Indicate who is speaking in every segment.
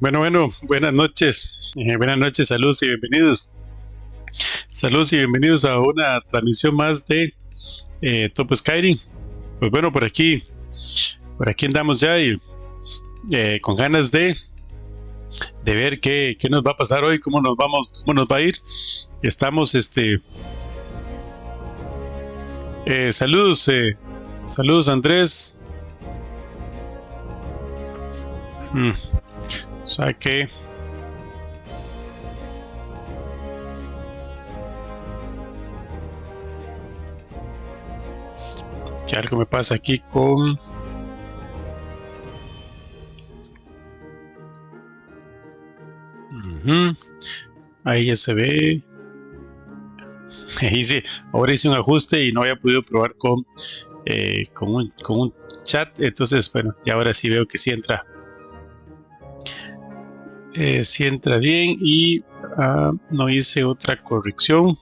Speaker 1: Bueno, buenas noches, saludos y bienvenidos. Saludos y bienvenidos a una transmisión más de TopoSkyrim. Pues bueno, por aquí andamos ya y con ganas de ver qué nos va a pasar hoy, cómo nos va a ir. Estamos saludos Andrés. O sea que algo me pasa aquí con ahí ya se ve. Ahora hice un ajuste y no había podido probar con un chat, entonces bueno, ya ahora sí veo que sí entra bien y no hice otra corrección.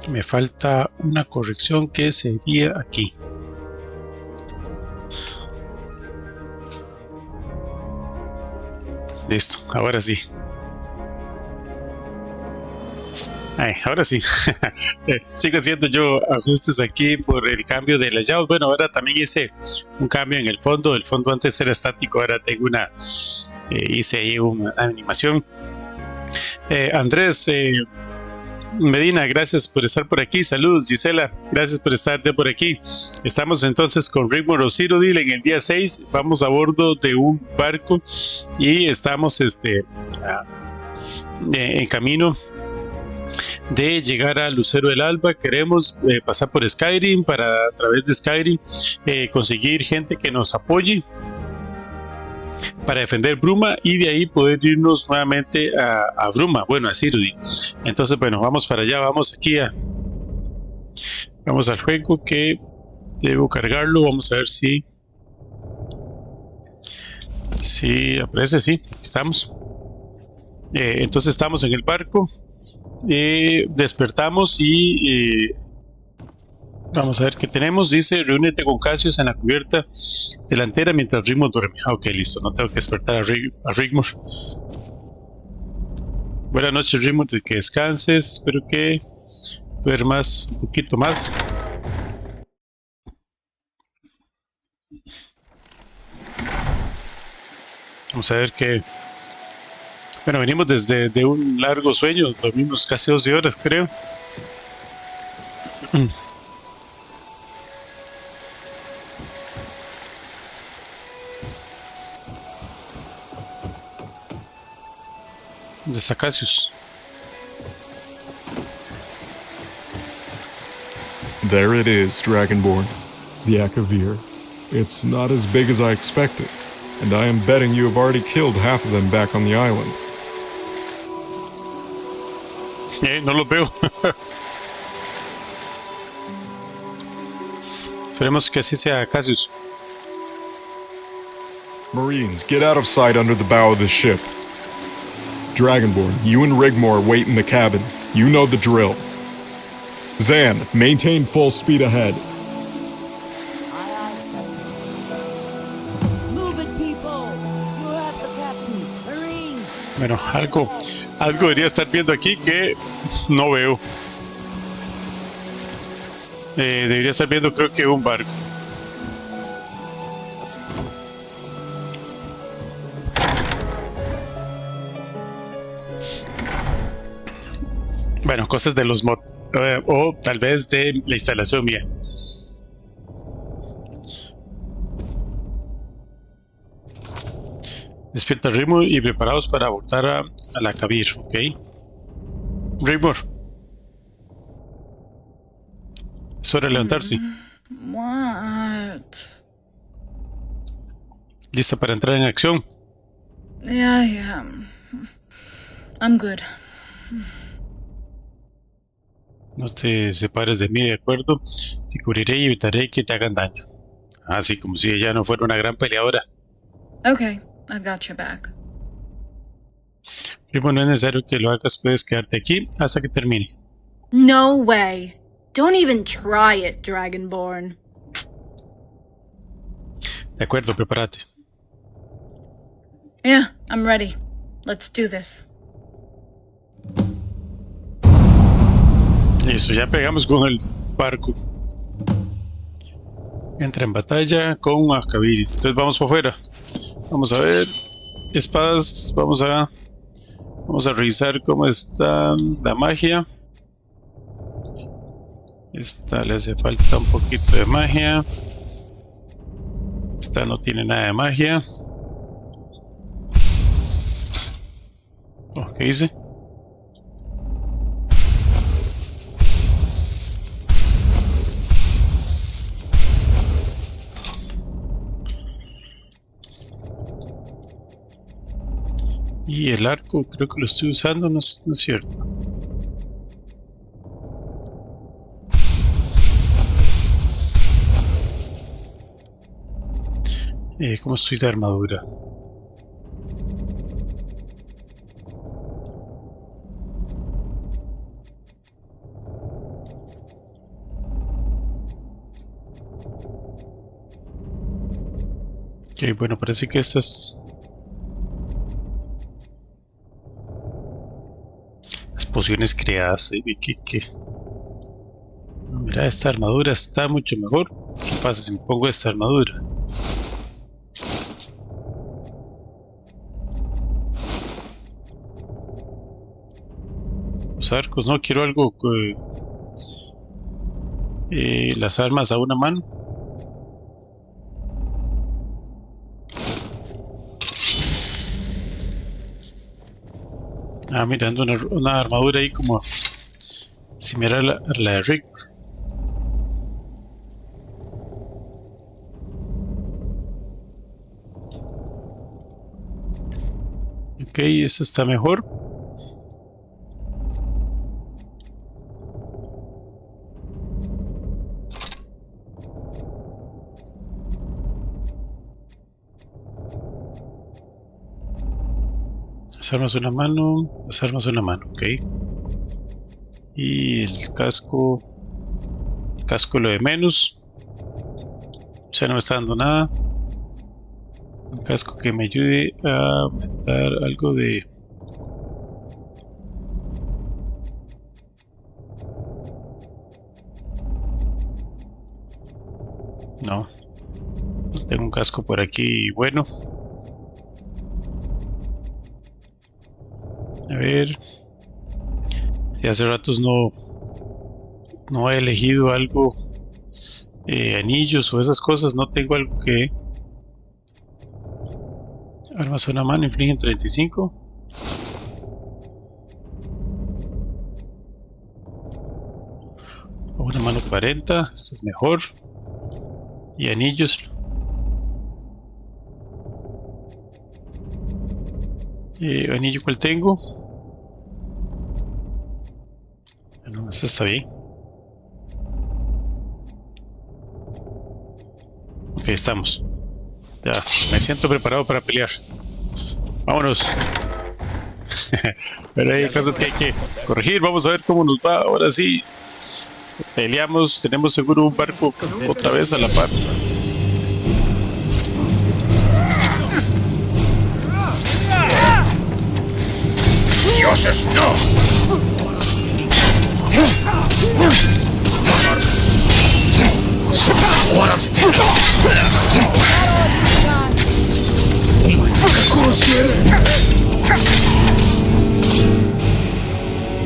Speaker 1: Me falta una corrección que sería aquí. Listo, ahora sí. Ahora sí. Sigo haciendo yo ajustes aquí por el cambio de layout. Bueno, ahora también hice un cambio en el fondo. El fondo antes era estático, ahora tengo hice ahí una animación. Andrés Medina, gracias por estar por aquí. Saludos, Gisela, gracias por estar ya por aquí. Estamos entonces con Rigmor o Cyrodiil en el día 6. Vamos a bordo de un barco y estamos en camino de llegar al Lucero del Alba. Queremos pasar por Skyrim para a través de Skyrim conseguir gente que nos apoye para defender Bruma y de ahí poder irnos nuevamente a Bruma, bueno, a Cyrodiil. Entonces, bueno, vamos para allá, vamos aquí vamos al juego que debo cargarlo, vamos a ver si aparece, sí, estamos. Entonces estamos en el barco, despertamos y vamos a ver qué tenemos. Dice, reúnete con Cassius en la cubierta delantera mientras Rigmor duerme. Ok, listo, no tengo que despertar a Rigmor. Buenas noches, Rigmor, que descanses, espero que duermas un poquito más. Vamos a ver qué... Bueno, venimos desde de un largo sueño, dormimos casi 12 horas, creo. ¿Dónde está Cassius?
Speaker 2: There it is, Dragonborn. The Akavir. It's not as big as I expected, and I am betting you have already killed half of them back on the island.
Speaker 1: No lo veo. Esperemos que así sea, Cassius.
Speaker 2: Marines, get out of sight under the bow of the ship. Dragonborn, you and Rigmor wait in the cabin. You know the drill. Zan, maintain full speed ahead.
Speaker 3: Move it, people. You have the captain. Marines.
Speaker 1: Bueno, algo debería estar viendo aquí que no veo. Debería estar viendo, creo que un barco. Bueno, cosas de los mods, o tal vez de la instalación mía. Despierta Rigmor y preparados para abordar a la Akavir, ok. Rigmor, es hora de levantarse.
Speaker 3: What?
Speaker 1: Lista para entrar en acción.
Speaker 3: Yeah. I'm good.
Speaker 1: No te separes de mí, ¿de acuerdo? Te cubriré y evitaré que te hagan daño. Así como si ella no fuera una gran peleadora.
Speaker 3: Okay, I've got your back.
Speaker 1: Primo, no es necesario que lo hagas, puedes quedarte aquí hasta que termine.
Speaker 3: No way. Don't even try it, Dragonborn.
Speaker 1: De acuerdo, prepárate.
Speaker 3: Yeah, I'm ready. Let's do this.
Speaker 1: Listo, ya pegamos con el barco. Entra en batalla con Akavir. Entonces vamos por afuera. Vamos a ver. Espadas. Vamos a revisar cómo está la magia. Esta le hace falta un poquito de magia. Esta no tiene nada de magia. Oh, ¿qué hice? Y el arco creo que lo estoy usando, no es cierto. ¿Cómo estoy de armadura? Ok, bueno, parece que estas... las pociones creadas, mira, esta armadura está mucho mejor. ¿Qué pasa si me pongo esta armadura? Los arcos, no, quiero algo las armas a una mano. Ah, mirando una armadura ahí como Similar a la de Rigmor. Ok, esta está mejor. Las armas una mano, ok. Y el casco lo de menos. O sea, no me está dando nada. Un casco que me ayude a aumentar algo de... No. Tengo un casco por aquí bueno. A ver. Si hace ratos no he elegido algo. Anillos o esas cosas. No tengo algo que... Armas a una mano infligen 35. A una mano 40. Esta es mejor. Y anillos. Anillo, ¿cuál tengo? No, eso está bien. Ok, estamos. Ya, me siento preparado para pelear. Vámonos. Pero hay cosas que hay que corregir. Vamos a ver cómo nos va. Ahora sí. Peleamos. Tenemos seguro un barco otra vez a la par.
Speaker 4: ¡Dioses, no!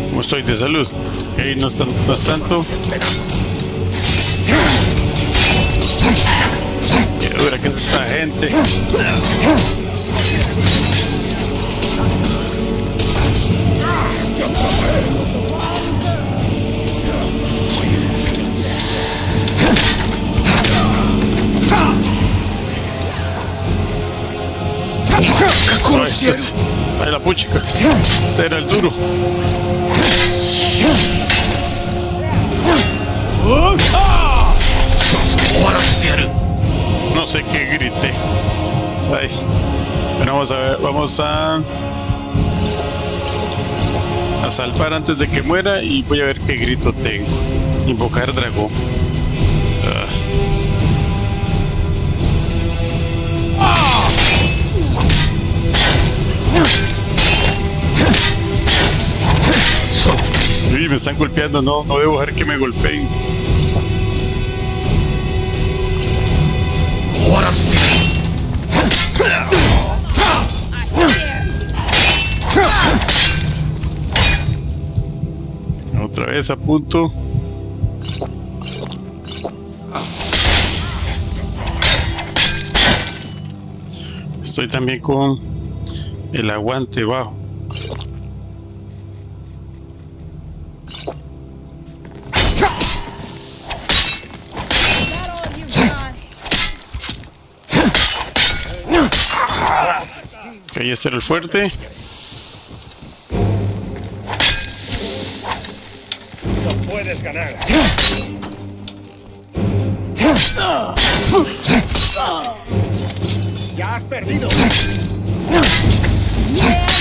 Speaker 1: ¿Cómo estoy de salud? Ok, no es tanto. Qué dura que es esta gente. No, este es... Ay, la puchica. Este era el duro. No sé qué grité. Ay. Bueno, vamos a ver. Vamos a salvar antes de que muera y voy a ver qué grito tengo. Invocar dragón. Uy, me están golpeando, no debo dejar que me golpeen. Otra vez a punto. Estoy también con el aguante bajo. Ok, este era el fuerte.
Speaker 4: No puedes ganar. Ya has perdido.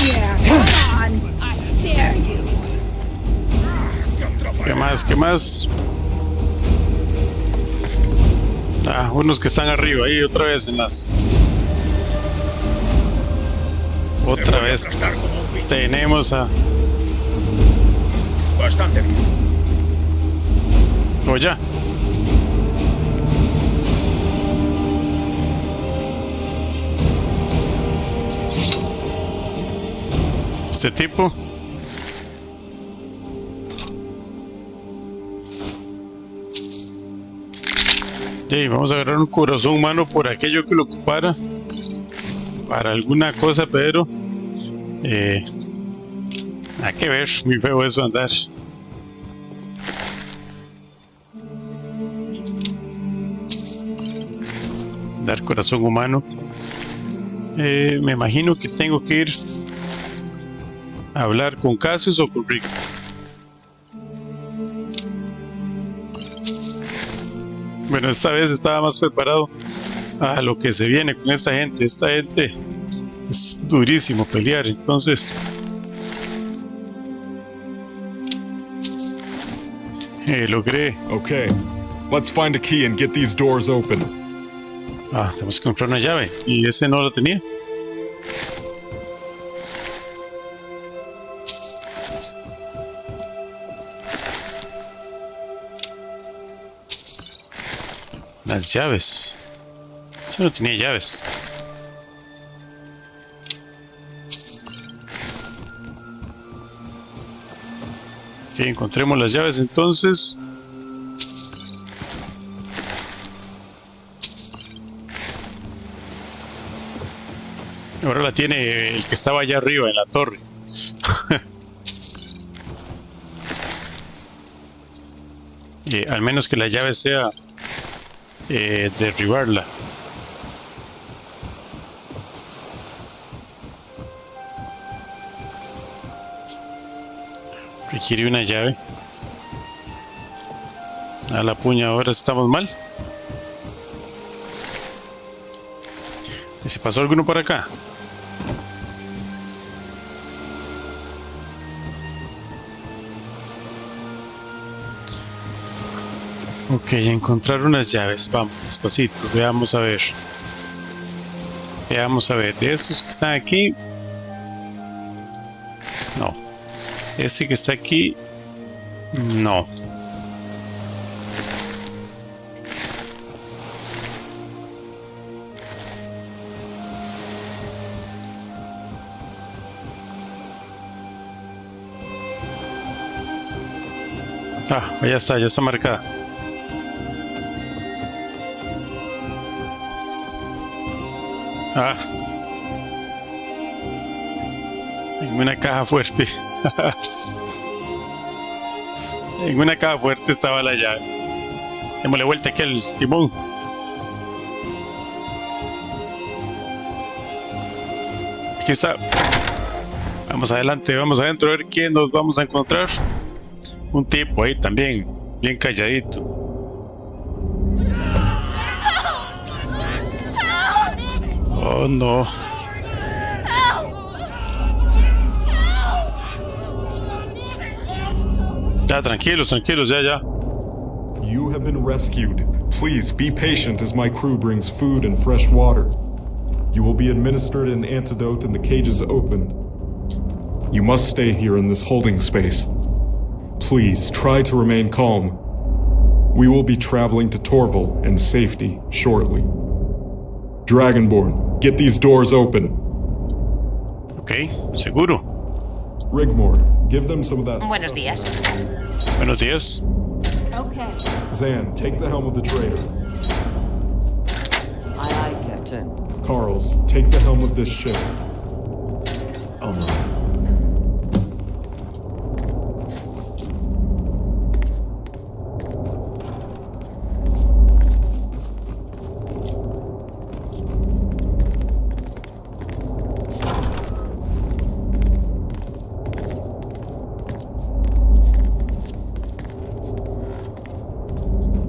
Speaker 3: Yeah, come on. I dare you.
Speaker 1: ¿Qué más? ¿Qué más? Ah, unos que están arriba, ahí otra vez en las... Otra vez tenemos a...
Speaker 4: Bastante bien.
Speaker 1: Oh, ya. Este tipo. Sí, vamos a agarrar un corazón humano por aquello que lo ocupara para alguna cosa, pero hay que ver, muy feo eso andar Dar corazón humano. Me imagino que tengo que ir a hablar con Cassius o con Rick. Bueno, esta vez estaba más preparado a lo que se viene con esta gente. Esta gente es durísimo pelear, entonces logré.
Speaker 2: Okay, let's find a key and get these doors open.
Speaker 1: Tenemos que comprar una llave y ese no lo tenía. Las llaves. Ese no tenía llaves. Ok, encontremos las llaves entonces. Ahora la tiene el que estaba allá arriba en la torre. Al menos que la llave sea derribarla. Requiere una llave. A la puña, ahora estamos mal. ¿Y si pasó alguno por acá? Ok, encontrar unas llaves. Vamos, despacito. Veamos a ver. Veamos a ver. De estos que están aquí. No. Este que está aquí. No. Ya está marcada. En una caja fuerte. En una caja fuerte estaba la llave. Démosle vuelta aquí al timón. Aquí está. Vamos adelante, vamos adentro a ver quién nos vamos a encontrar. Un tipo ahí también, bien calladito. Oh no. Ya, tranquilos, ya.
Speaker 2: You have been rescued. Please be patient as my crew brings food and fresh water. You will be administered an antidote and the cage is opened. You must stay here in this holding space. Please try to remain calm. We will be traveling to Torval in safety shortly. Dragonborn, get these doors open.
Speaker 1: Ok, seguro.
Speaker 2: Rigmor, give them some of that
Speaker 5: Buenos
Speaker 2: stuff.
Speaker 5: días.
Speaker 1: Buenos días.
Speaker 3: Okay.
Speaker 2: Zan, take the helm of the trader.
Speaker 5: Aye, aye, Captain.
Speaker 2: Carls, take the helm of this ship.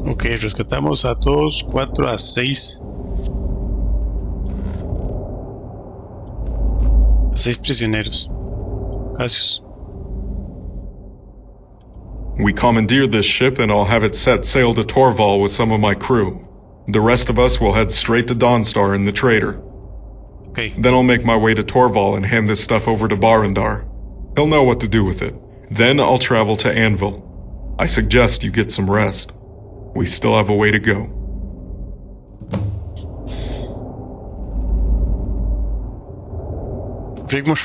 Speaker 1: Ok, rescatamos a todos, 4 a 6. 6 prisioneros. Gracias.
Speaker 2: We commandeered this ship and I'll have it set sail to Torval with some of my crew. The rest of us will head straight to Dawnstar in the trader.
Speaker 1: Ok,
Speaker 2: Then I'll make my way to Torval and hand this stuff over to Barandar. He'll know what to do with it. Then I'll travel to Anvil. I suggest you get some rest. We still have a way to go.
Speaker 1: Rigmor.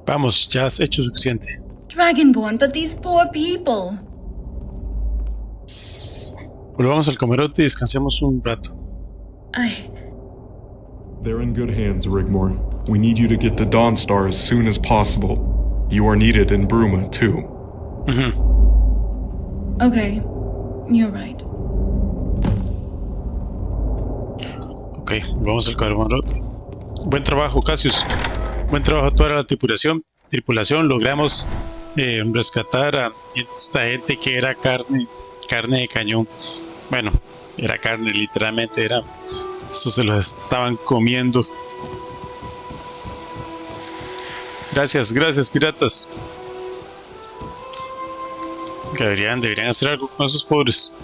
Speaker 1: Vamos, ya has hecho suficiente.
Speaker 3: Dragonborn, but these poor people.
Speaker 1: Volvamos al camarote y descansemos un rato.
Speaker 2: They're in good hands, Rigmor. We need you to get to Dawnstar as soon as possible. You are needed in Bruma, too.
Speaker 3: Okay, you're right.
Speaker 1: Ok, vamos al camarote. Buen trabajo, Cassius. Buen trabajo a toda la tripulación. Logramos rescatar a esta gente que era carne de cañón. Bueno, era carne, literalmente era. Eso se lo estaban comiendo. Gracias, piratas. Que deberían hacer algo con esos pobres.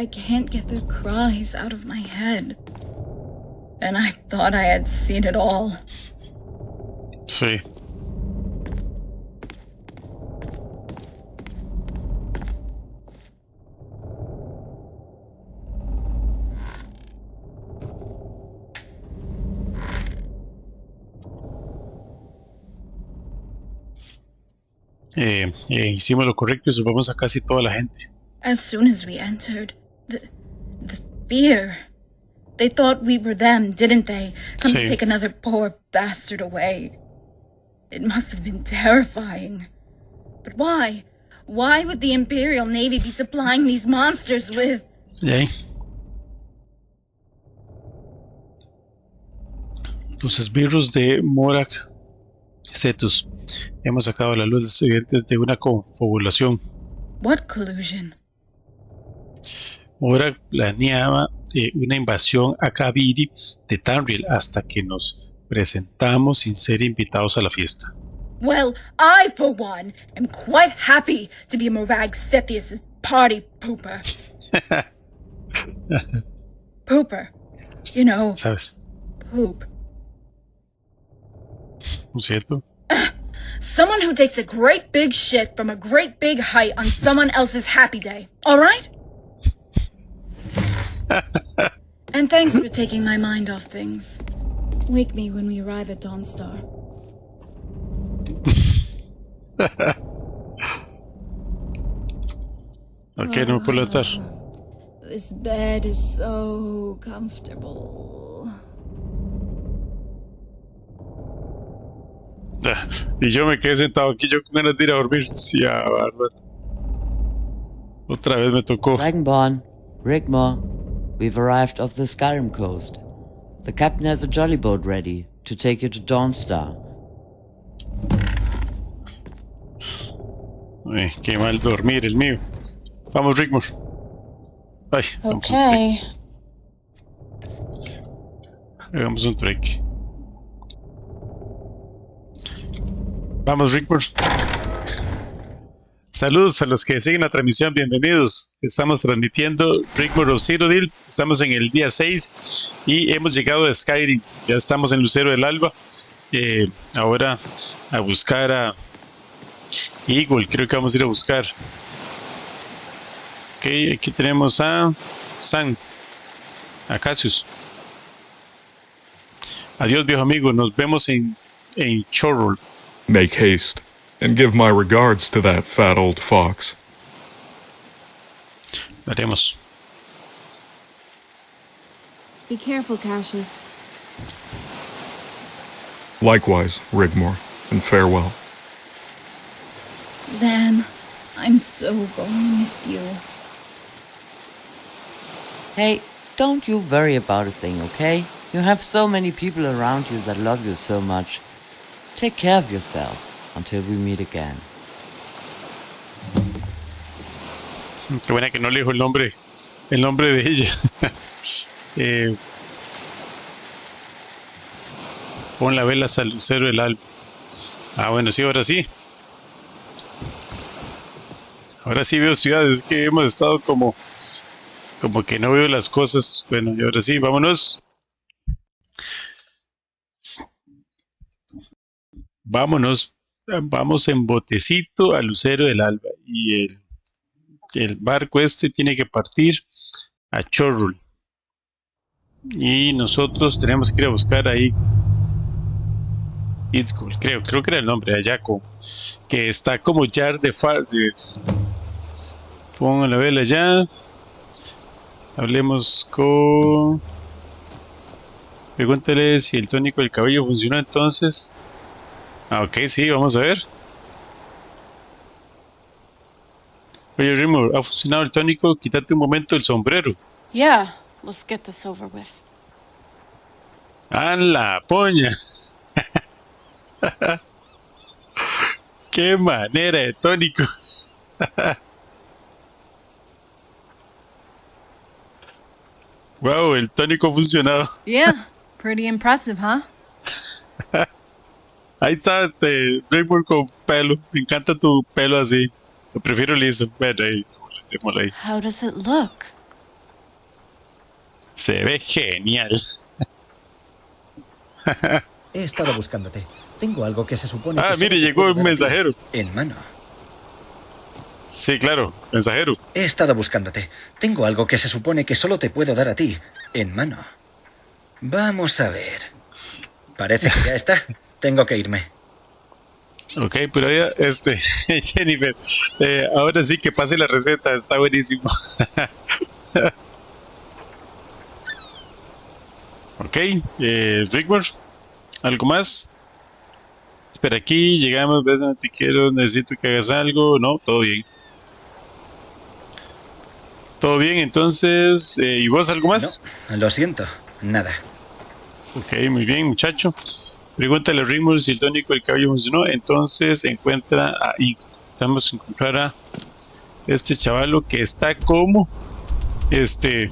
Speaker 3: I can't get their cries out of my head. And I thought I had seen it all.
Speaker 1: Sí. Hicimos lo correcto y salvamos a casi toda la gente.
Speaker 3: As soon as we entered, the fear. They thought we were them, didn't they? Come to take another poor bastard away. It must have been terrifying. But why? Why would the Imperial Navy be supplying these monsters with...
Speaker 1: Los esbirros de Morak Cetus. Hemos sacado a la luz los evidentes de una confabulación.
Speaker 3: What collusion?
Speaker 1: Morak planeaba una invasión a Kaviri de Tamriel hasta que nos presentamos sin ser invitados a la fiesta.
Speaker 3: Well, I, for one, am quite happy to be Morag Sethius' party pooper. Pooper. You know,
Speaker 1: ¿Sabes?
Speaker 3: poop.
Speaker 1: ¿No es cierto?
Speaker 3: Someone who takes a great big shit from a great big height on someone else's happy day. All right? And thanks for taking my mind off things. Wake me when we arrive at Dawnstar.
Speaker 1: Ok, no me puedo levantar.
Speaker 3: This bed is so comfortable.
Speaker 1: Y yo me quedé sentado aquí, yo con ganas de ir a dormir. Sí, bárbaro. Otra vez me tocó.
Speaker 5: Dragonborn, Rigmor, we've arrived off the Skyrim coast. The captain has a jolly boat ready to take you to Dawnstar.
Speaker 1: Qué mal dormir el mío. Vamos, Rigmor. Ay, vamos un trek. Hagamos un trek. Vamos, Rigmor. Saludos a los que siguen la transmisión, bienvenidos. Estamos transmitiendo Rigmor of Cyrodiil. Estamos en el día 6 y hemos llegado a Skyrim. Ya estamos en Lucero del Alba. Ahora a buscar a Eagle, creo que vamos a ir a buscar. Ok, aquí tenemos a San, a Cassius. Adiós, viejo amigo, nos vemos en Chorrol.
Speaker 2: Make haste, and give my regards to that fat old fox.
Speaker 1: Lo haremos.
Speaker 3: Be careful, Cassius.
Speaker 2: Likewise, Rigmor, and farewell.
Speaker 3: Zan, I'm so going to miss you.
Speaker 5: Hey, don't you worry about a thing, okay? You have so many people around you that love you so much. Take care of yourself until we meet again.
Speaker 1: Qué buena que no le dijo el nombre de ella. Pon la vela al lucero del alba. Ah, bueno, sí, ahora sí. Ahora sí veo ciudades, que hemos estado como que no veo las cosas. Bueno, y ahora sí, vámonos. Vámonos, vamos en botecito al lucero del alba. Y el barco este tiene que partir a Chorrol. Y nosotros tenemos que ir a buscar ahí. Creo que era el nombre de Ayaco, que está como Jar de Far. Pongo la vela ya. Hablemos con. Pregúntale si el tónico del cabello funcionó entonces. Ah, ok, sí, vamos a ver. Oye, Rigmor, ha funcionado el tónico. Quítate un momento el sombrero.
Speaker 6: Yeah, let's get this over with.
Speaker 1: ¡Ah, la poña! ¡Qué manera de tónico! Wow, el tónico ha funcionado.
Speaker 3: Yeah, pretty impressive, huh?
Speaker 1: Ahí está Rigmor con pelo. Me encanta tu pelo así. Lo prefiero liso. Bueno, ahí, démoslo ahí.
Speaker 6: How does it look?
Speaker 1: Se ve genial.
Speaker 7: He estado buscándote. Tengo algo que se supone que
Speaker 1: Ah,
Speaker 7: solo
Speaker 1: mire,
Speaker 7: te
Speaker 1: llegó
Speaker 7: puedo
Speaker 1: un
Speaker 7: dar a ti,
Speaker 1: mensajero.
Speaker 7: en mano.
Speaker 1: Sí, claro, mensajero.
Speaker 7: He estado buscándote. Tengo algo que se supone que solo te puedo dar a ti, en mano. Vamos a ver. Parece que ya está. Tengo que irme.
Speaker 1: Ok, pero ya, Jennifer, ahora sí que pase la receta, está buenísimo. Ok, Rigmor, ¿algo más? Espera, aquí llegamos, ves, no te quiero, necesito que hagas algo. No, todo bien. Todo bien, entonces, ¿y vos algo más?
Speaker 7: No, lo siento. Nada.
Speaker 1: Ok, muy bien, muchacho. Pregúntale a Rigmor si el tónico del cabello funcionó. Entonces encuentra ahí. Estamos a encontrar a este chavalo que está como el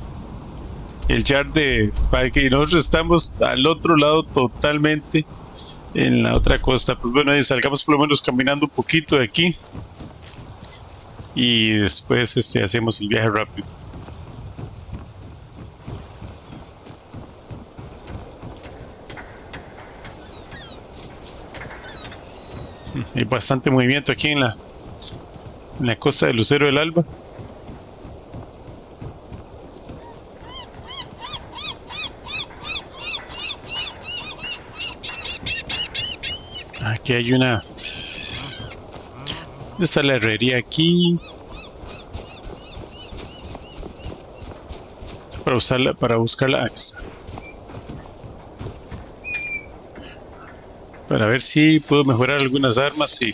Speaker 1: yard de Parque, y nosotros estamos al otro lado totalmente en la otra costa. Pues bueno, ahí salgamos por lo menos caminando un poquito de aquí y después hacemos el viaje rápido. Hay bastante movimiento aquí en la costa del Lucero del Alba. Aquí hay una... ¿Dónde está la herrería aquí? Para buscar la axa. Para ver si puedo mejorar algunas armas, sí.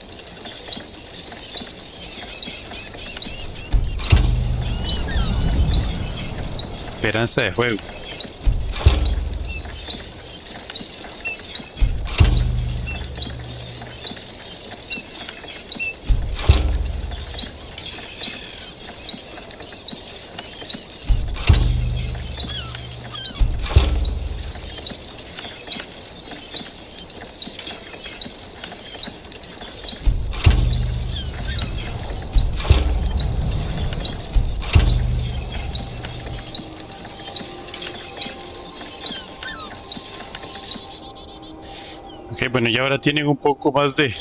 Speaker 1: Esperanza de fuego. Ok, bueno, y ahora tienen un poco más de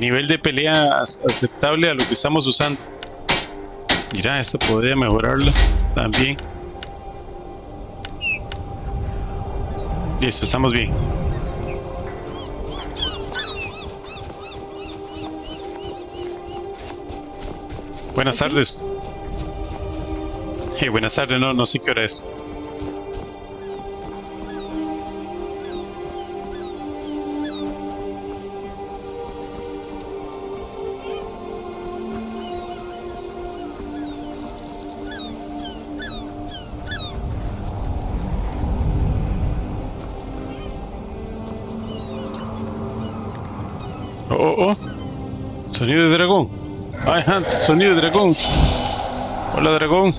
Speaker 1: nivel de pelea aceptable a lo que estamos usando. Mira, esta podría mejorarla también. Listo, estamos bien. Buenas tardes. Buenas tardes, no sé qué hora es. Oh. Sonido de dragón. Ajá, sonido de dragón. Hola, dragón.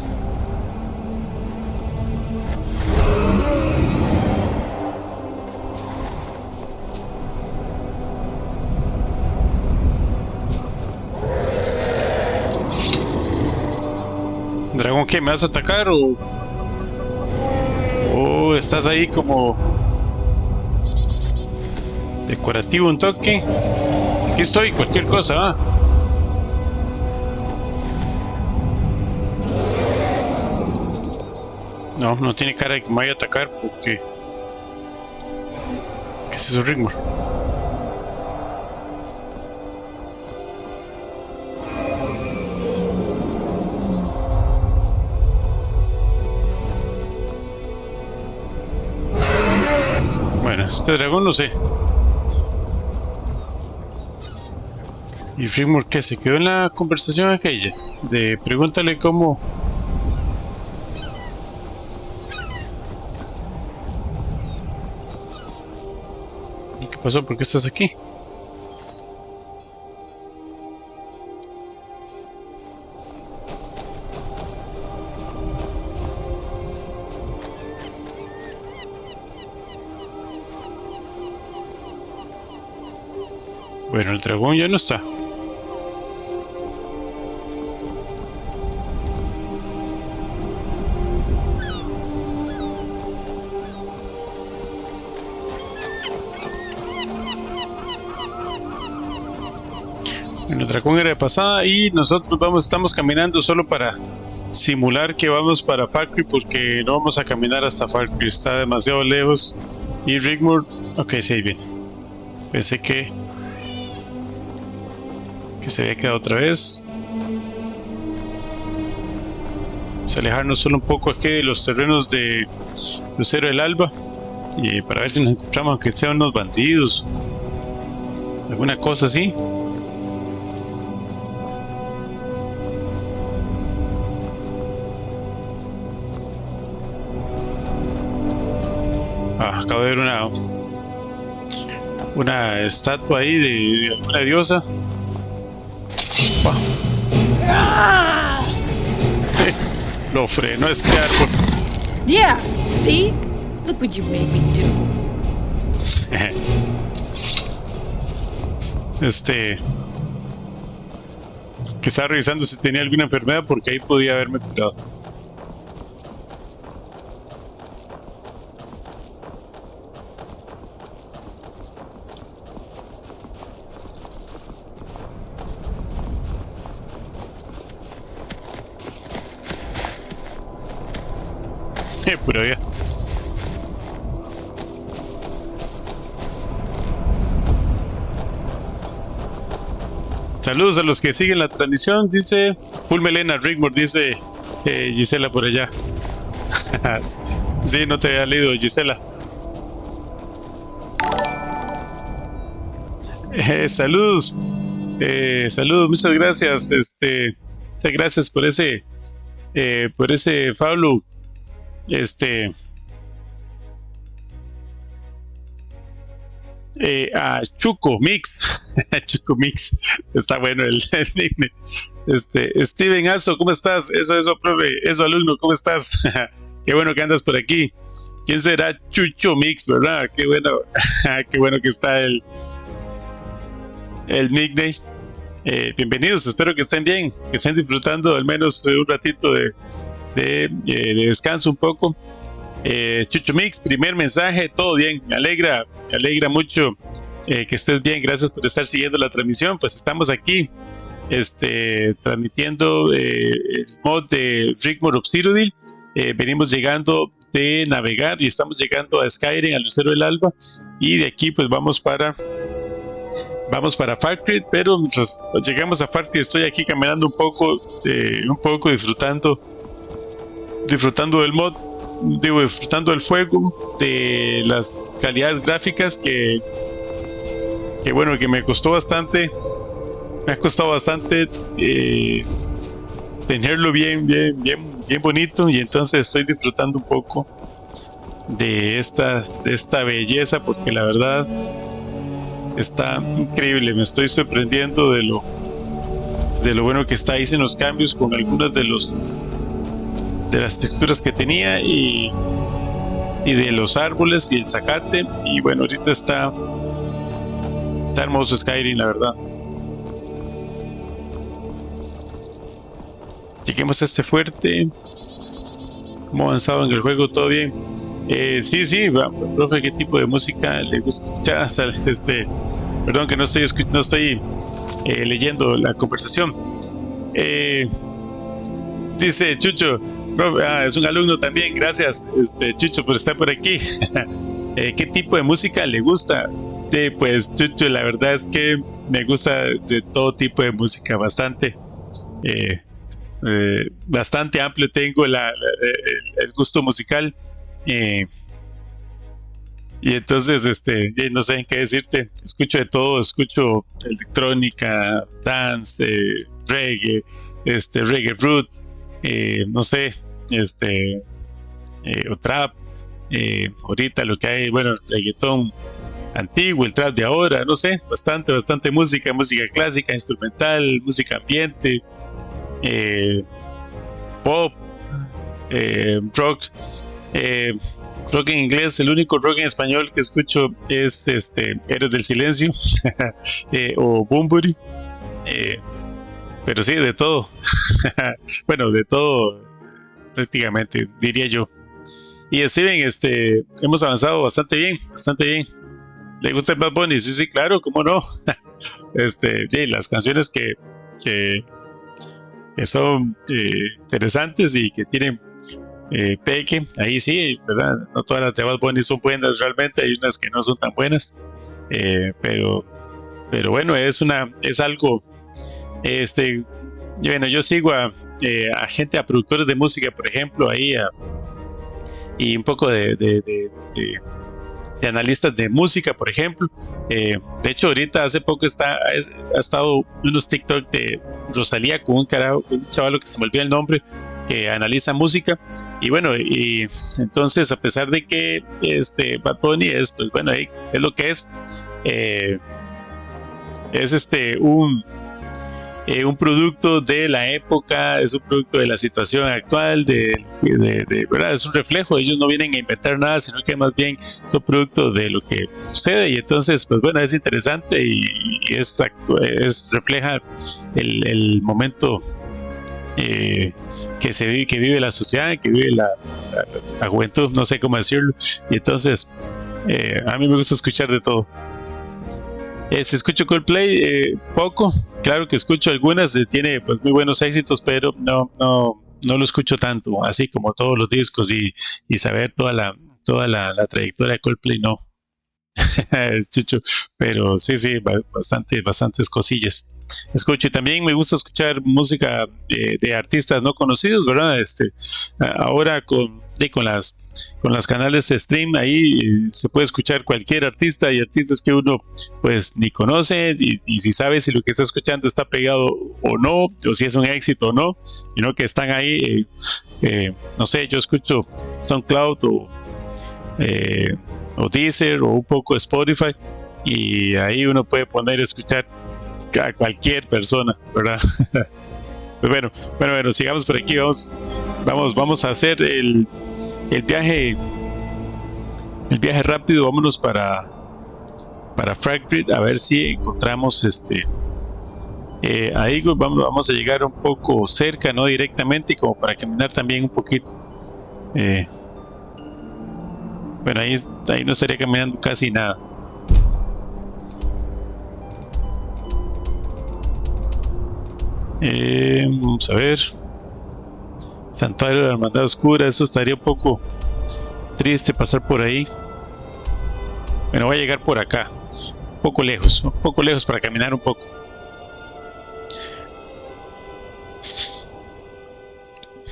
Speaker 1: Dragón, ¿qué? ¿Me vas a atacar o estás ahí como decorativo un toque? Aquí estoy, cualquier cosa, ¿ah? No tiene cara de que me vaya a atacar porque... ¿Qué es eso, Rigmor? Bueno, este dragón no sé. Y Rigmor, que se quedó en la conversación aquella de pregúntale cómo. ¿Y qué pasó? ¿Por qué estás aquí? Bueno, el dragón ya no está. Bueno, el dragón era de pasada y nosotros estamos caminando solo para simular que vamos para Factory porque no vamos a caminar hasta Factory, está demasiado lejos. Y Rigmor, ok, sí, bien. Pensé que se había quedado otra vez. Vamos a alejarnos solo un poco aquí de los terrenos de Crucero del Alba y para ver si nos encontramos, aunque sean unos bandidos, alguna cosa así. Acabo de ver una estatua ahí de alguna diosa. Wow. Lo frenó este árbol.
Speaker 6: Yeah, see? Look what you made me do.
Speaker 1: Que estaba revisando si tenía alguna enfermedad porque ahí podía haberme curado. Pura vida. Saludos a los que siguen la transmisión, dice Full Melena Rigmor, dice Gisela por allá. Sí, no te había leído, Gisela. Saludos. Saludos, muchas gracias. Muchas gracias por ese follow. A Chuco Mix. Chuco Mix, está bueno el nickname. Steven Aso, ¿cómo estás? Eso, profe, eso, alumno, ¿cómo estás? Qué bueno que andas por aquí. ¿Quién será Chucho Mix, verdad? Qué bueno, qué bueno que está el nickname. Bienvenidos, espero que estén bien, que estén disfrutando al menos un ratito de descanso un poco. Chucho Mix, primer mensaje, todo bien, me alegra mucho que estés bien, gracias por estar siguiendo la transmisión. Pues estamos aquí transmitiendo el mod de Rigmor of Cyrodiil. Venimos llegando de navegar y estamos llegando a Skyrim, al Lucero del Alba, y de aquí pues vamos para Factory, pero mientras llegamos a Factory estoy aquí caminando un poco disfrutando del mod, disfrutando del juego, de las calidades gráficas que bueno, que me ha costado bastante tenerlo bien bonito, y entonces estoy disfrutando un poco de esta belleza, porque la verdad está increíble. Me estoy sorprendiendo de lo bueno que está. Hice los cambios con algunas de las texturas que tenía y de los árboles y el zacate, y bueno, ahorita está hermoso Skyrim, la verdad. Lleguemos a este fuerte. ¿Cómo avanzado en el juego? ¿Todo bien? Sí, profe, ¿qué tipo de música le gusta escuchar? Perdón que no estoy leyendo la conversación. Dice Chucho, profe, es un alumno también, gracias Chucho por estar por aquí. ¿Qué tipo de música le gusta? Pues Chucho, la verdad es que me gusta de todo tipo de música, bastante amplio tengo el gusto musical, y Y entonces, no sé en qué decirte. Escucho de todo, escucho electrónica, dance, reggae, reggae root, no sé, o trap. Ahorita lo que hay, bueno, reggaetón antiguo, el trap de ahora, no sé, bastante música clásica, instrumental, música ambiente, pop, rock, rock en inglés. El único rock en español que escucho es Héroes del Silencio o Bunbury, pero sí, de todo. Bueno, de todo prácticamente, diría yo. Y Steven, hemos avanzado bastante bien. ¿Le gusta el Bad Bunny? Sí, claro, cómo no. Las canciones que son interesantes y que tienen peque, ahí sí, ¿verdad? No todas las de Bad Bunny son buenas realmente, hay unas que no son tan buenas, pero bueno, es algo, bueno, yo sigo a gente, a productores de música, por ejemplo, ahí y un poco de analistas de música, por ejemplo. De hecho, ahorita hace poco ha estado unos TikTok de Rosalía con un chaval que se me olvidó el nombre, que analiza música. Y bueno, y entonces, a pesar de que Bad Bunny pues bueno, es lo que es un producto de la época, es un producto de la situación actual, ¿verdad? Es un reflejo. Ellos no vienen a inventar nada, sino que más bien son producto de lo que sucede. Y entonces, pues bueno, es interesante y refleja el momento que vive la sociedad, que vive la juventud, no sé cómo decirlo. Y entonces, a mí me gusta escuchar de todo. Si escucho Coldplay, poco, claro que escucho algunas, tiene pues muy buenos éxitos, pero no lo escucho tanto, así como todos los discos y saber toda la trayectoria de Coldplay, no. Chucho, pero sí, bastantes cosillas escucho. Y también me gusta escuchar música de artistas no conocidos, ¿verdad? Ahora con las canales de stream, ahí se puede escuchar cualquier artista, y artistas que uno pues ni conoce, y si sabe si lo que está escuchando está pegado o no, o si es un éxito o no, sino que están ahí, no sé, yo escucho SoundCloud o Deezer o un poco Spotify, y ahí uno puede poner a escuchar a cualquier persona, ¿verdad? Pues bueno, sigamos por aquí. Vamos a hacer el viaje rápido. Vámonos para Fragrid, a ver si encontramos ahí vamos a llegar un poco cerca, no directamente, y como para caminar también un poquito. Bueno, ahí no estaría caminando casi nada. Vamos a ver. Santuario de la Hermandad Oscura, eso estaría un poco triste pasar por ahí. Bueno, voy a llegar por acá, un poco lejos para caminar un poco.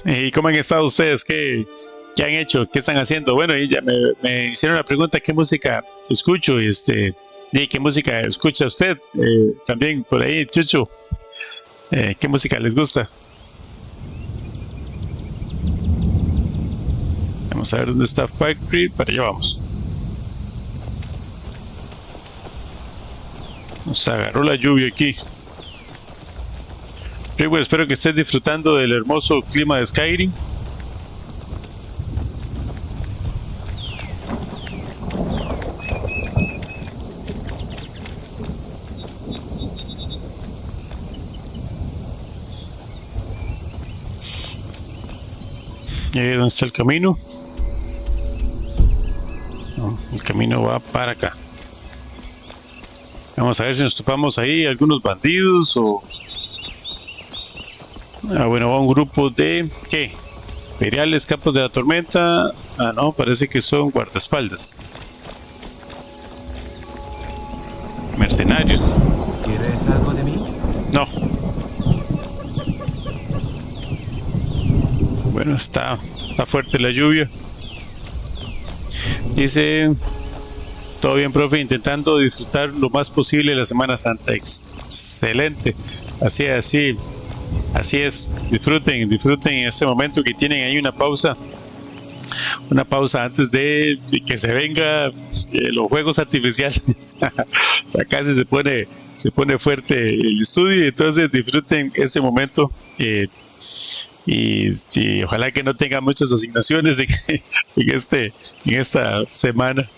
Speaker 1: ¿Y cómo han estado ustedes? ¿Qué han hecho? ¿Qué están haciendo? Bueno, y ya me hicieron la pregunta: ¿qué música escucho? Y ¿qué música escucha usted? También por ahí, Chucho, ¿qué música les gusta? Vamos a ver dónde está Factory. Para allá vamos. Nos agarró la lluvia aquí. Rigmor, espero que estés disfrutando del hermoso clima de Skyrim. ¿Y ahí dónde está el camino? No, el camino va para acá. Vamos a ver si nos topamos ahí algunos bandidos o... bueno, va un grupo de... ¿qué? Imperiales, capos de la tormenta. No, parece que son guardaespaldas. Mercenarios.
Speaker 8: ¿Quieres algo de mí?
Speaker 1: No. Bueno, está fuerte la lluvia. Dice... Todo bien, profe, intentando disfrutar lo más posible la Semana Santa. Excelente. Así es. Disfruten en este momento que tienen ahí una pausa antes de que se venga los juegos artificiales. O sea, casi se pone fuerte el estudio, entonces disfruten este momento y ojalá que no tengan muchas asignaciones en esta semana.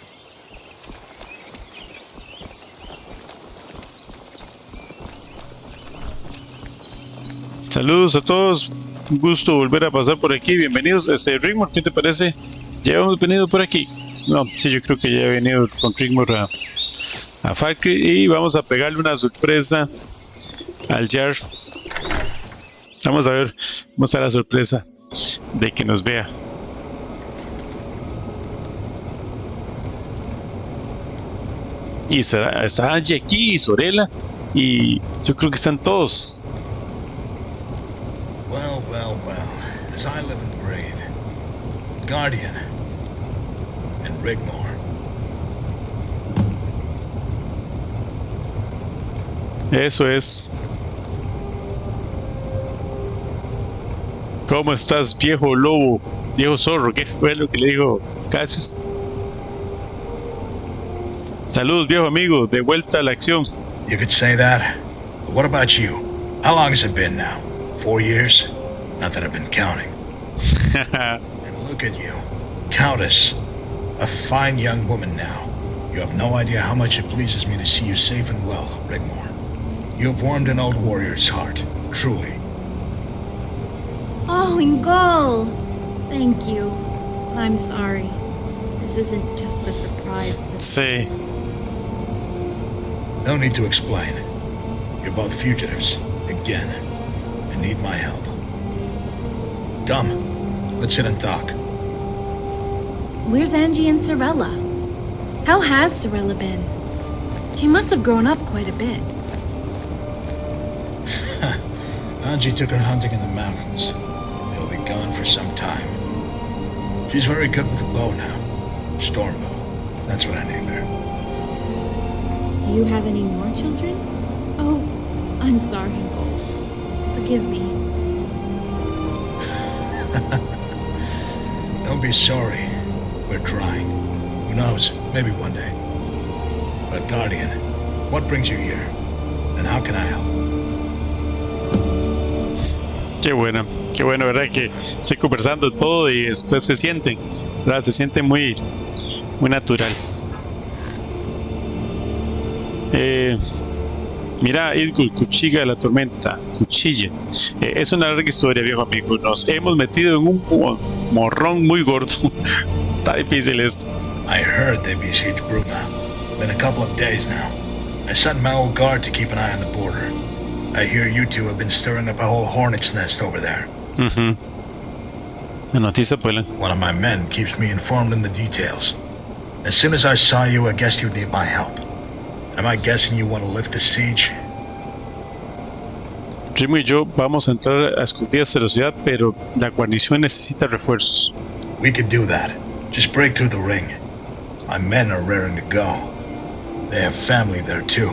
Speaker 1: Saludos a todos, un gusto volver a pasar por aquí, bienvenidos. Rigmor, ¿qué te parece? ¿Ya hemos venido por aquí? No, sí, yo creo que ya he venido con Rigmor a Falkry y vamos a pegarle una sorpresa al Jar. Vamos a ver, vamos a la sorpresa de que nos vea. Y está Angie aquí y Sorella y yo creo que están todos.
Speaker 4: Well, as I live and breathe, Guardian and Rigmor.
Speaker 1: Eso es. ¿Cómo estás, viejo lobo? Viejo zorro, ¿qué fue lo que le dijo Cassius? Saludos, viejo amigo, de vuelta a la acción.
Speaker 4: You could say that. But what about you? How long has it been now? 4 years? Not that I've been counting. And look at you. Countess. A fine young woman now. You have no idea how much it pleases me to see you safe and well, Rigmor. You have warmed an old warrior's heart, truly.
Speaker 9: Oh, Ingol! Thank you. I'm sorry. This isn't just a surprise.
Speaker 1: Sí.
Speaker 4: No need to explain. You're both fugitives, again, and need my help. Come, let's sit and talk.
Speaker 9: Where's Angie and Sorella? How has Sorella been? She must have grown up quite a bit.
Speaker 4: Angie took her hunting in the mountains. He'll be gone for some time. She's very good with the bow now. Stormbow. That's what I named her.
Speaker 9: Do you have any more children? Oh, I'm sorry, Ingol. Forgive me.
Speaker 4: Don't be sorry. We're trying. Who knows? Maybe one day. But Guardian, what brings you here? And how can I help?
Speaker 1: Qué bueno, ¿verdad? Que estoy conversando todo y después se sienten, ¿verdad? Se siente muy natural. Mira, Idgul, Cuchilla de la Tormenta, Cuchilla. Es una larga historia, viejo amigo. Nos hemos metido en un morrón muy gordo. Está difícil esto.
Speaker 4: I heard they besieged Bruna. Been a couple of days now. I sent my old guard to keep an eye on the border. I hear you two have been stirring up a whole hornet's nest over there.
Speaker 1: La noticia, pues.
Speaker 4: One of my men keeps me informed in the details. As soon as I saw you, I guessed you'd need my help. Am I guessing you want to lift the siege?
Speaker 1: Rigmor y yo vamos a entrar a escondidas de la ciudad, pero la guarnición necesita refuerzos.
Speaker 4: We could do that. Just break through the ring. My men are raring to go. They have family there too.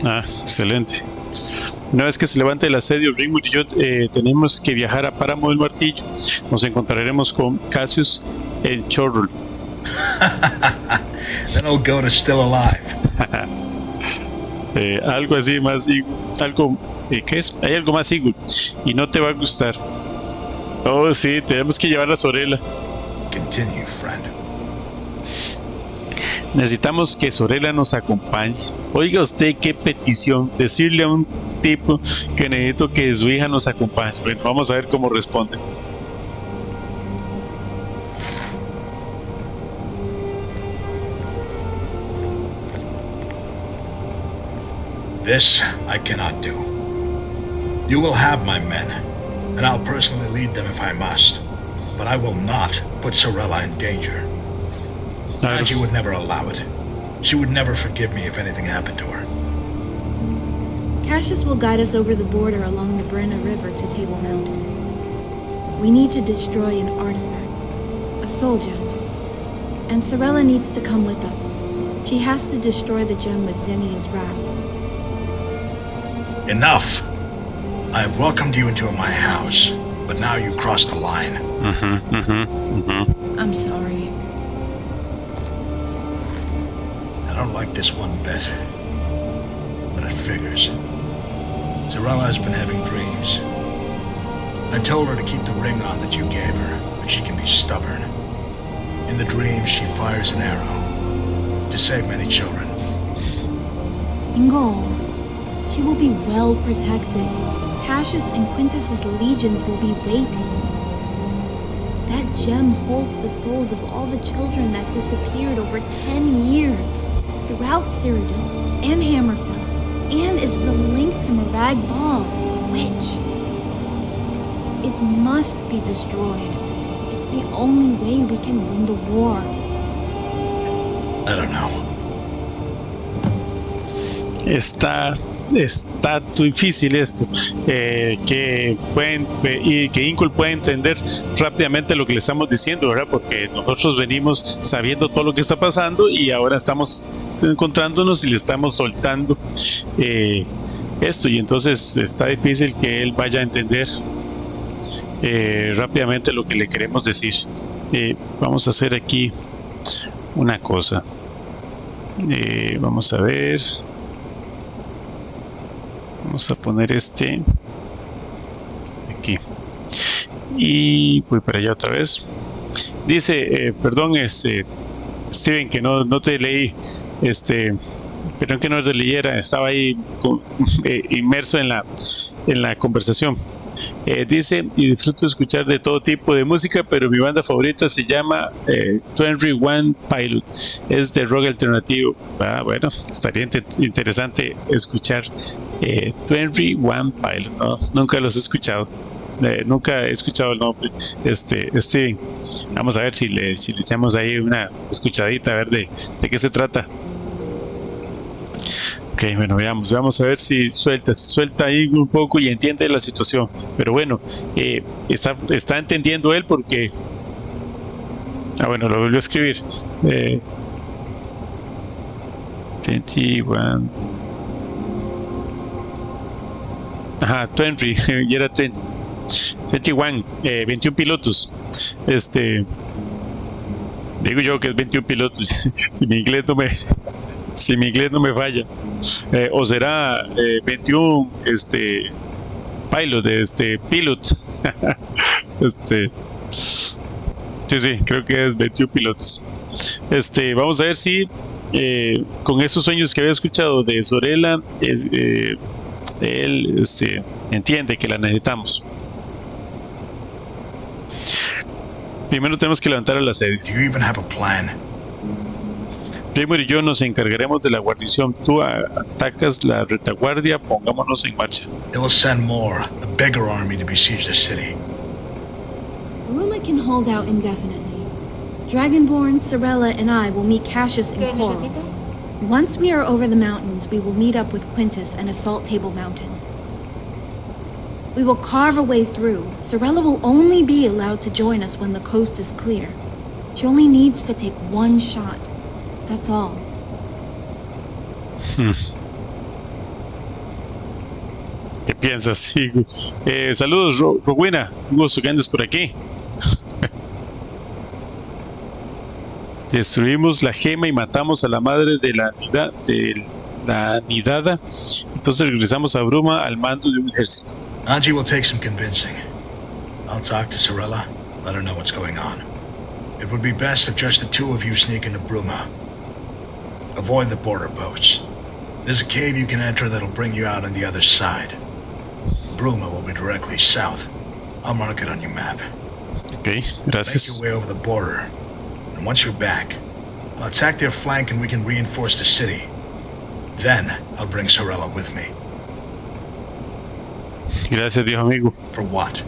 Speaker 1: Ah, excelente. Una vez que se levante el asedio, Rigmor y yo tenemos que viajar a Páramo del Martillo. Nos encontraremos con Cassius en Cyrodiil.
Speaker 4: Then old goat is still alive.
Speaker 1: Algo así más, ¿qué es? Hay algo más, Eagle, y no te va a gustar. Oh, sí, tenemos que llevar a Sorella.
Speaker 4: Continue, friend.
Speaker 1: Necesitamos que Sorella nos acompañe. Oiga usted qué petición, decirle a un tipo que necesito que su hija nos acompañe. Bueno, vamos a ver cómo responde.
Speaker 4: This I cannot do. You will have my men, and I'll personally lead them if I must. But I will not put Sorella in danger. Angie would never allow it. She would never forgive me if anything happened to her.
Speaker 9: Cassius will guide us over the border along the Brenna River to Table Mountain. We need to destroy an artifact, a soul gem. And Sorella needs to come with us. She has to destroy the gem with Zenya's wrath.
Speaker 4: Enough! I welcomed you into my house, but now you crossed the line.
Speaker 9: I'm sorry.
Speaker 4: I don't like this one bit, but it figures. Zarella has been having dreams. I told her to keep the ring on that you gave her, but she can be stubborn. In the dream, she fires an arrow to save many children.
Speaker 9: Ingol, she will be well protected. Cassius and Quintus's legions will be waiting. That gem holds the souls of all the children that disappeared over 10 years throughout Cyrodiil and Hammerfell, and is the link to Morag Ball, the witch. It must be destroyed. It's the only way we can win the war.
Speaker 4: I don't know.
Speaker 1: Está difícil esto, que Ingol pueda entender rápidamente lo que le estamos diciendo, ¿verdad? Porque nosotros venimos sabiendo todo lo que está pasando y ahora estamos encontrándonos y le estamos soltando esto, y entonces está difícil que él vaya a entender rápidamente lo que le queremos decir. Vamos a hacer aquí una cosa. Vamos a ver. Vamos a poner este aquí y voy para allá otra vez. Dice, perdón, Steven, que no te leí, perdón que no te leyera, estaba ahí inmerso en la conversación. Dice, y disfruto de escuchar de todo tipo de música, pero mi banda favorita se llama 21 Pilot, es de rock alternativo. Bueno, estaría interesante escuchar 21 Pilot, ¿no? Nunca los he escuchado, nunca he escuchado el nombre. Steven, vamos a ver si le echamos ahí una escuchadita, a ver de qué se trata. Ok, bueno, veamos a ver si suelta ahí un poco y entiende la situación. Pero bueno, está entendiendo él porque... bueno, lo volvió a escribir. 21... Ajá, 20, y era 20. 21, 21 pilotos. Digo yo que es 21 pilotos. Si mi inglés no me falla. O será 21 pilot. Sí, creo que es 21 pilotos. Vamos a ver si con esos sueños que había escuchado de Sorella, él entiende que la necesitamos. Primero tenemos que levantar el asedio.
Speaker 4: Do you even have a plan?
Speaker 1: Rigmor y yo nos encargaremos de la guarnición. Tú atacas la retaguardia, pongámonos en marcha.
Speaker 4: It will send more, a bigger army to besiege the city.
Speaker 9: Ruma can hold out indefinitely. Dragonborn, Cyrella, and I will meet Cassius in Coral. Once we are over the mountains, we will meet up with Quintus and assault Table Mountain. We will carve a way through. Cyrella will only be allowed to join us when the coast is clear. She only needs to take one shot. That's all.
Speaker 1: ¿Qué piensas, Hugo? Saludos, Rowena. Hugo, que andes por aquí. Destruimos la gema y matamos a la madre de la nidada. Entonces regresamos a Bruma al mando de un ejército.
Speaker 4: Angie will take some convincing. I'll talk to Cyrella, let her know what's going on. It would be best if just the two of you sneak into Bruma. Avoid the border posts. There's a cave you can enter that'll bring you out on the other side. Bruma will be directly south. I'll mark it on your map.
Speaker 1: Okay, gracias.
Speaker 4: Make your way over the border. And once you're back, I'll attack their flank and we can reinforce the city. Then, I'll bring Cyrella with me.
Speaker 1: Gracias, viejo amigo.
Speaker 4: For what?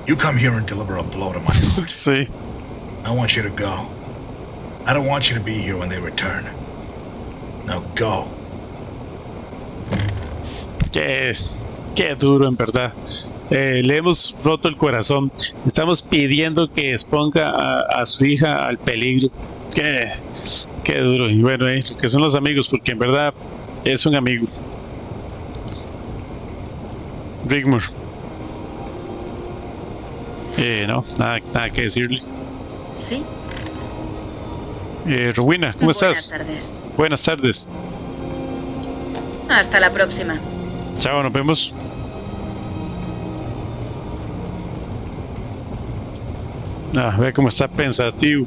Speaker 4: You come here and deliver a blow to my heart.
Speaker 1: Sí.
Speaker 4: I want you to go. I don't want you to be here when they return. Now go.
Speaker 1: Qué duro, en verdad. Le hemos roto el corazón. Estamos pidiendo que exponga a su hija al peligro. Qué duro. Y bueno, lo que son los amigos, porque en verdad es un amigo. Rigmor. No, nada que decirle.
Speaker 10: ¿Sí?
Speaker 1: Rowena, ¿cómo estás?
Speaker 10: Buenas tardes.
Speaker 1: Buenas tardes.
Speaker 10: Hasta la próxima.
Speaker 1: Chao, nos vemos. Ve cómo está pensativo.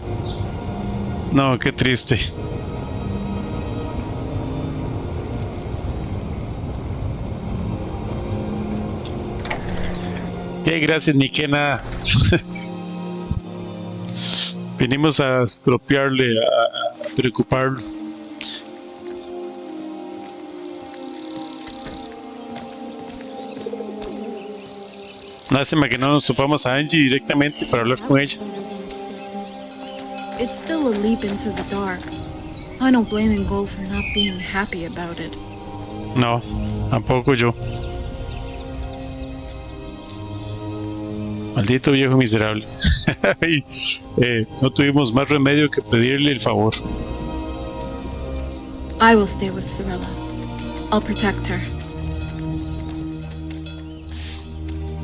Speaker 1: No, qué triste. Qué gracias, ni que nada. Venimos a estropearle, a preocuparlo. Lástima que no nos topamos a Angie directamente para hablar con ella.
Speaker 9: It's still a leap into the dark. I don't blame Ngol for not being happy about it.
Speaker 1: No, tampoco yo. Maldito viejo miserable. No tuvimos más remedio que pedirle el favor.
Speaker 9: I will stay with Cyrilla. I'll protect her.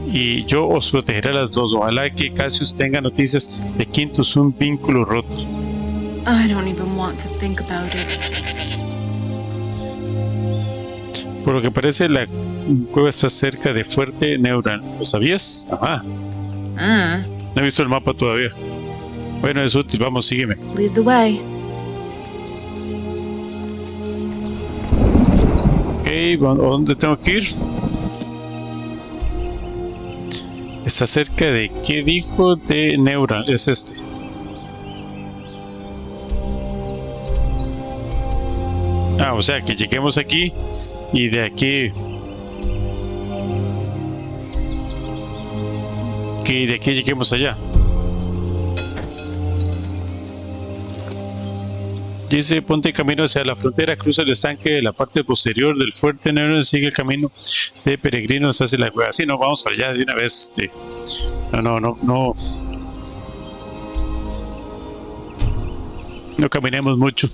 Speaker 1: Y yo os protegeré a las dos. Ojalá que Cassius tenga noticias de Quintus, un vínculo roto.
Speaker 9: I don't even want to think about it.
Speaker 1: Por lo que parece, la cueva está cerca de Fuerte Neural. ¿Lo sabías? Ajá. No he visto el mapa todavía. Bueno, es útil. Vamos, sígueme.
Speaker 9: Lead the way.
Speaker 1: Ok, ¿a dónde tengo que ir? Está cerca de... ¿Qué dijo? De Neural. Es este. O sea, que lleguemos aquí y de aquí... Que de aquí lleguemos allá. Dice, ponte camino hacia la frontera, cruza el estanque de la parte posterior del fuerte negro, sigue el camino de peregrinos hacia la cueva. Sí, no, vamos para allá de una vez. No caminemos mucho.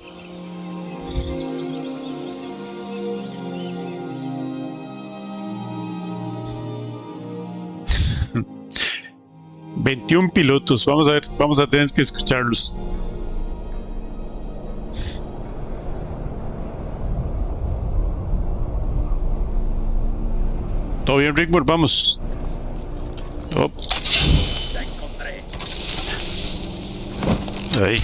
Speaker 1: ...21 pilotos, vamos a ver, vamos a tener que escucharlos. ¿Todo bien, Rigmor? Vamos. Oh. Ahí.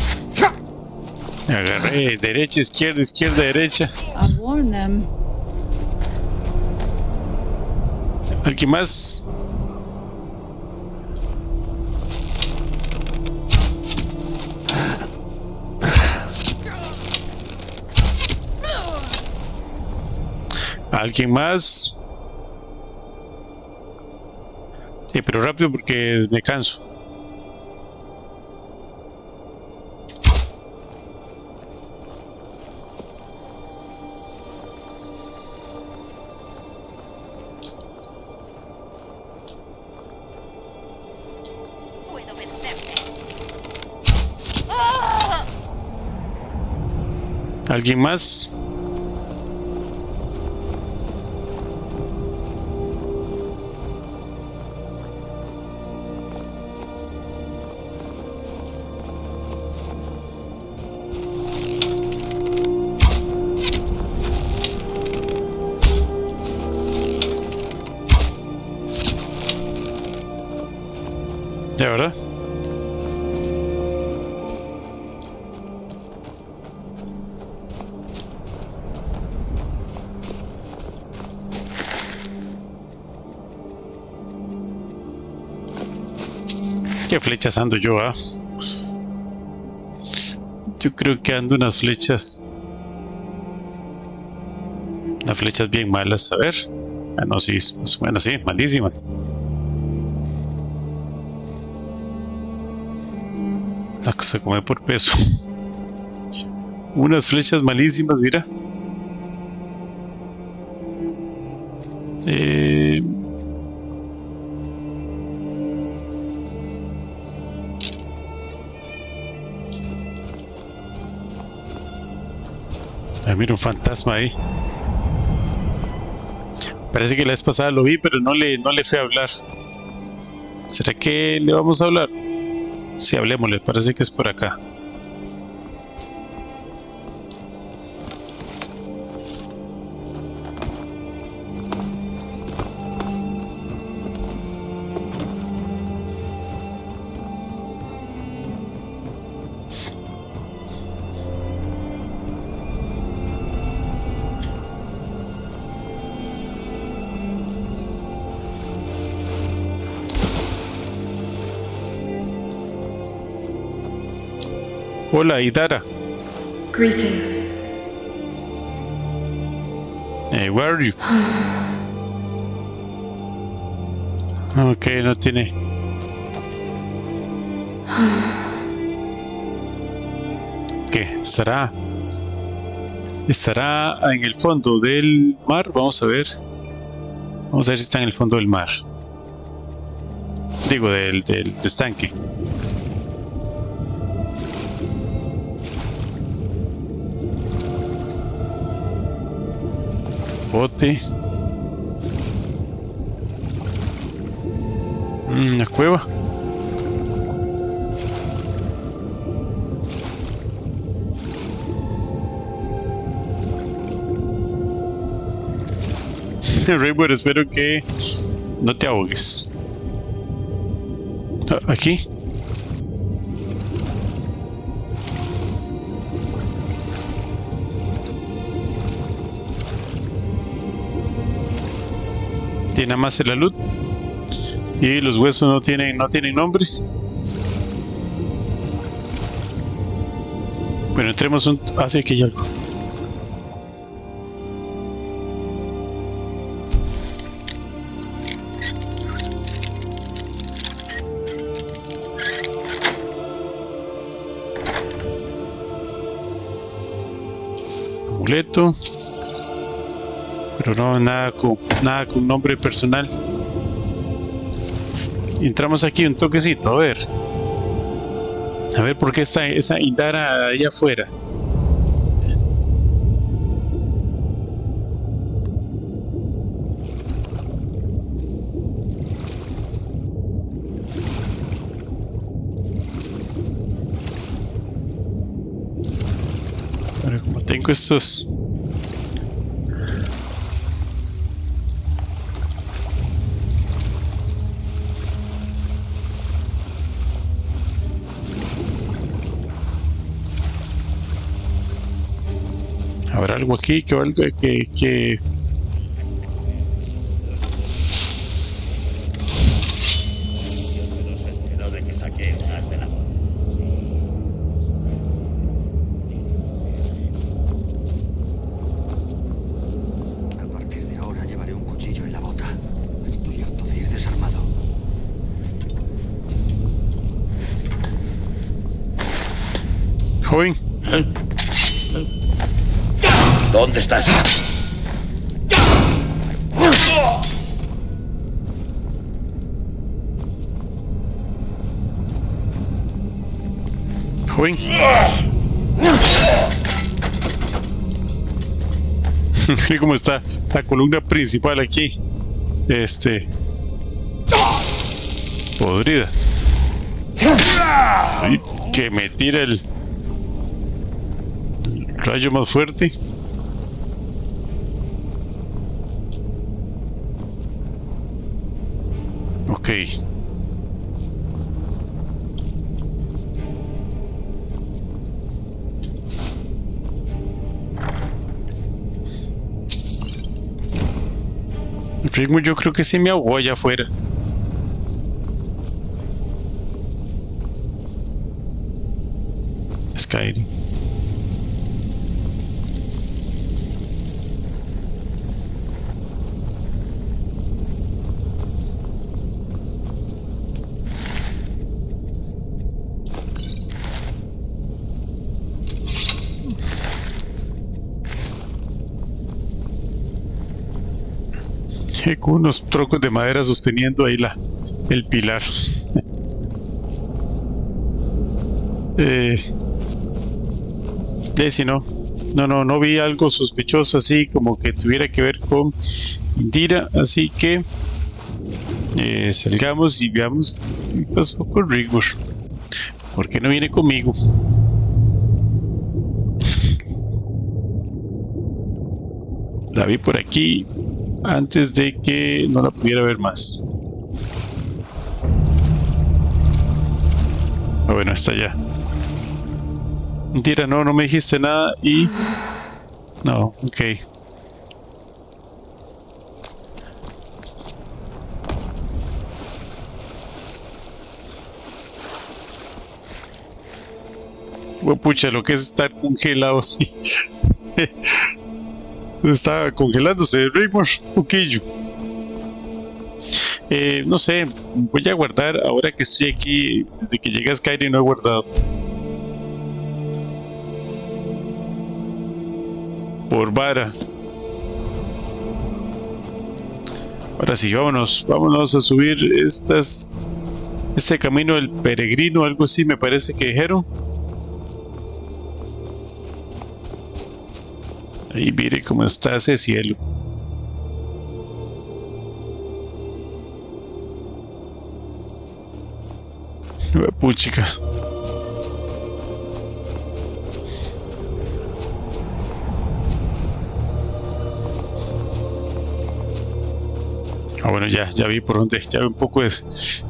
Speaker 1: Agarré, derecha, izquierda, izquierda, derecha.
Speaker 6: I warned them.
Speaker 1: ¿Alguien más? ¿Alguien más? Sí, pero rápido porque me canso.
Speaker 10: Puedo vencerte.
Speaker 1: ¿Alguien más? ¿De verdad? ¿Qué flechas ando yo, Yo creo que ando unas flechas. Unas flechas bien malas, a ver. No, sí, más o menos sí, malísimas. La cosa come por peso. Unas flechas malísimas, mira. Ay, mira un fantasma ahí. Parece que la vez pasada lo vi, pero no le fui a hablar. ¿Será que le vamos a hablar? Sí, hablemosle, parece que es por acá. Hola, Idara.
Speaker 11: Greetings.
Speaker 1: Hey, where are you? Ok, no tiene. ¿Qué? ¿Estará en el fondo del mar? Vamos a ver. Vamos a ver si está en el fondo del mar. Digo, del estanque. Bote. Una cueva. Rigmor, espero que no te ahogues. Aquí. Tiene nada más la luz. Y los huesos no tienen nombre. Bueno, entremos hacia aquí hay algo. Amuleto. Pero no, nada con nombre personal. Entramos aquí un toquecito, a ver. A ver por qué está esa Indara allá afuera. Pero como tengo estos... ¿Habrá algo aquí que
Speaker 4: A partir de ahora llevaré un cuchillo en la bota. Estoy harto de ir desarmado.
Speaker 1: joven?
Speaker 4: ¿Dónde estás?
Speaker 1: Joven. Mira cómo está la columna principal aquí. Podrida. Ay, que me tira el rayo más fuerte. Ok. Rigmor, yo creo que sí me ahogó allá afuera. Skyrim. Con unos trocos de madera sosteniendo ahí el pilar. Si no No vi algo sospechoso así como que tuviera que ver con Indira, así que salgamos y veamos qué pasó con Rigmor. ¿Por qué no viene conmigo? La vi por aquí antes de que no la pudiera ver más. Ah, bueno, está allá. Mentira, no me dijiste nada y... No, ok. Bueno, pucha, lo que es estar congelado. Está congelándose Rigmor un poquillo. No sé, voy a guardar ahora que estoy aquí. Desde que llegué a Skyrim no he guardado. Por vara. Ahora sí, vámonos a subir este camino del peregrino, algo así me parece que dijeron. Ahí mire cómo está ese cielo. Puchica. Ah, bueno, ya vi por dónde, ya vi un poco de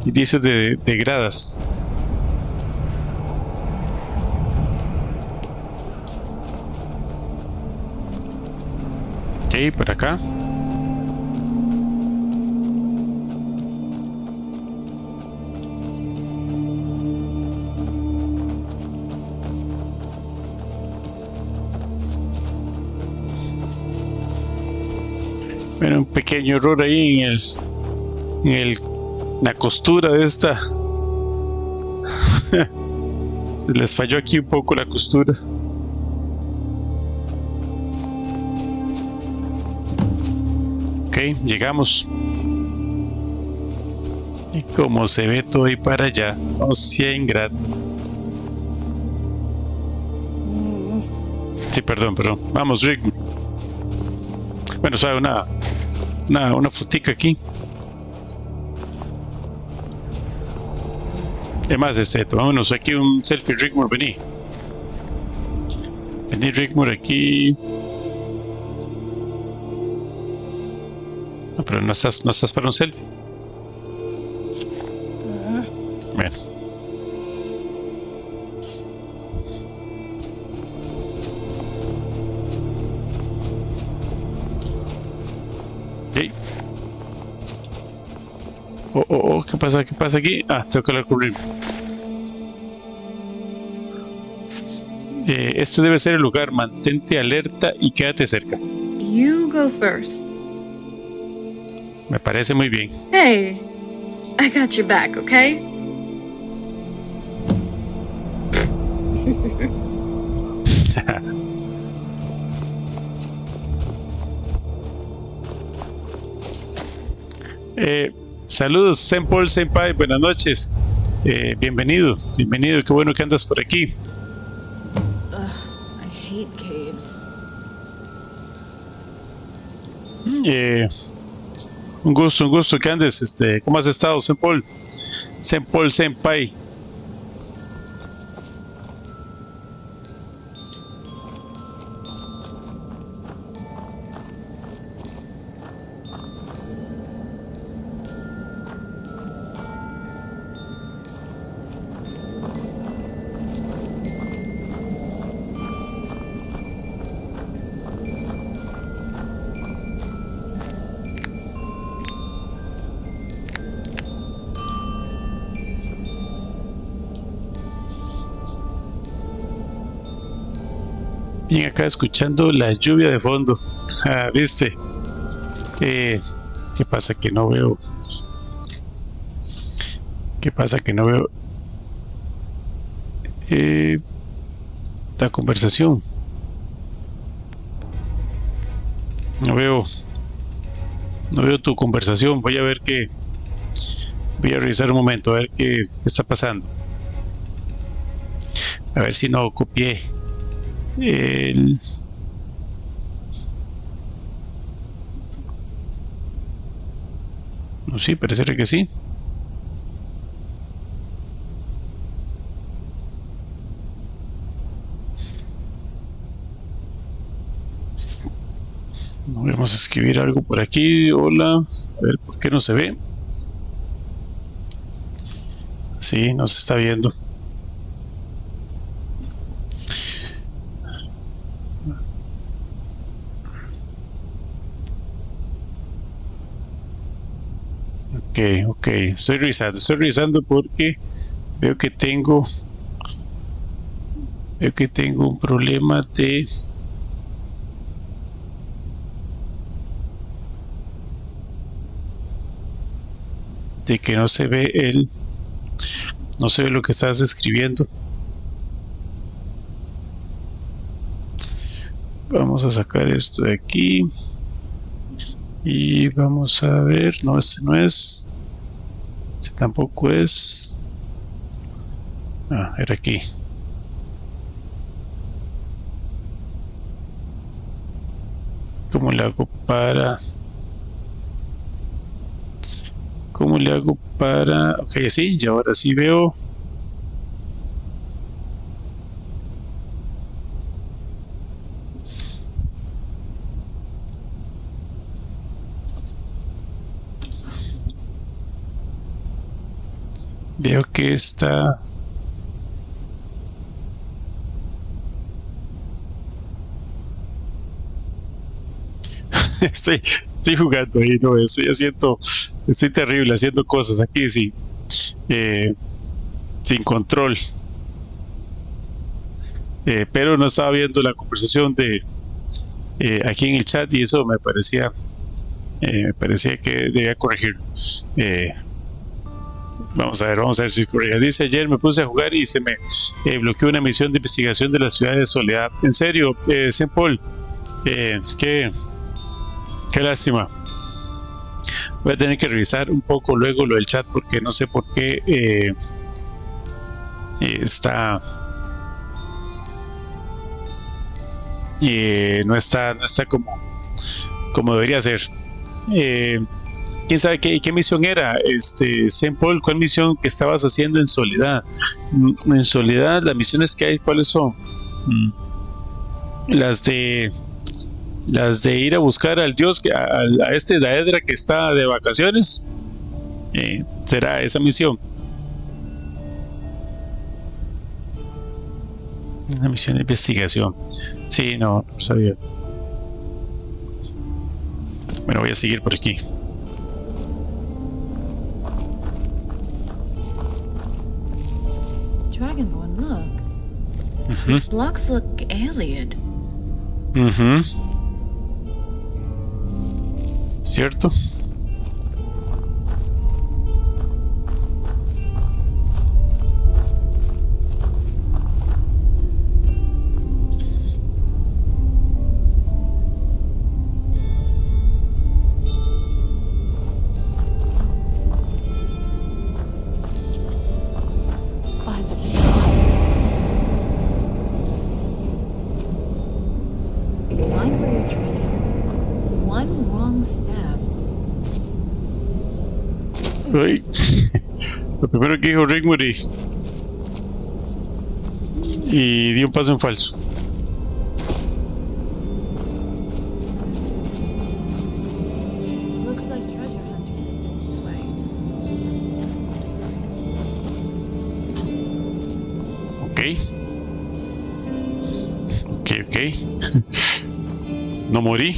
Speaker 1: indicios de gradas. Ok, por acá. Bueno, un pequeño error ahí en la costura de esta. Se les falló aquí un poco la costura. Ok, llegamos. Y como se ve todo ahí para allá, no sea ingrato. Sí, perdón. Vamos, Rigmor. Bueno, sabe una fotica aquí. Además, tomámonos aquí un selfie, Rigmor, vení. Vení, Rigmor, aquí. No, pero no estás para un selfie. Bueno. Oh, ¿qué pasa aquí? Ah, tengo que hablar con Rigmor. Este debe ser el lugar. Mantente alerta y quédate cerca.
Speaker 3: You go first.
Speaker 1: Me parece muy bien.
Speaker 3: Hey, I got your back, okay?
Speaker 1: Saludos, Senpol, Senpai, buenas noches. Bienvenido, qué bueno que andas por aquí.
Speaker 3: I hate caves.
Speaker 1: Un gusto que andes. ¿Cómo has estado, Senpol? Senpol, Senpai. Bien, acá escuchando la lluvia de fondo. Ah, ¿viste? ¿Qué pasa que no veo? La conversación. No veo tu conversación. Voy a revisar un momento, a ver qué está pasando. A ver si no copié No, sí, pareciera que sí. No, vamos a escribir algo por aquí. Hola. A ver, ¿por qué no se ve? Sí, no se está viendo. Ok. Estoy revisando porque veo que tengo un problema de que no se ve lo que estás escribiendo. Vamos a sacar esto de aquí y vamos a ver. No, este no es, este tampoco es. Era aquí. ¿Cómo le hago para ok, sí, y ahora sí veo. Veo que está. Estoy jugando ahí, no, estoy terrible haciendo cosas aquí sin control. Pero no estaba viendo la conversación de aquí en el chat y eso me parecía que debía corregirlo. Vamos a ver si corrige. Dice: ayer me puse a jugar y se me bloqueó una misión de investigación de la ciudad de Soledad. En serio, Saint Paul, qué lástima. Voy a tener que revisar un poco luego lo del chat porque no sé por qué no está como debería ser. ¿Quién sabe qué misión era? Saint Paul, ¿cuál misión que estabas haciendo en Soledad? En Soledad, las misiones que hay, ¿cuáles son? Las de ir a buscar al dios, a este Daedra que está de vacaciones. ¿Será esa misión? Una misión de investigación. Sí, no sabía. Bueno, voy a seguir por aquí.
Speaker 3: Dragonborn, look. These blocks look alien.
Speaker 1: ¿Cierto? Ay. Lo primero que dijo Rigmor y dio un paso en falso. Ok. No morí.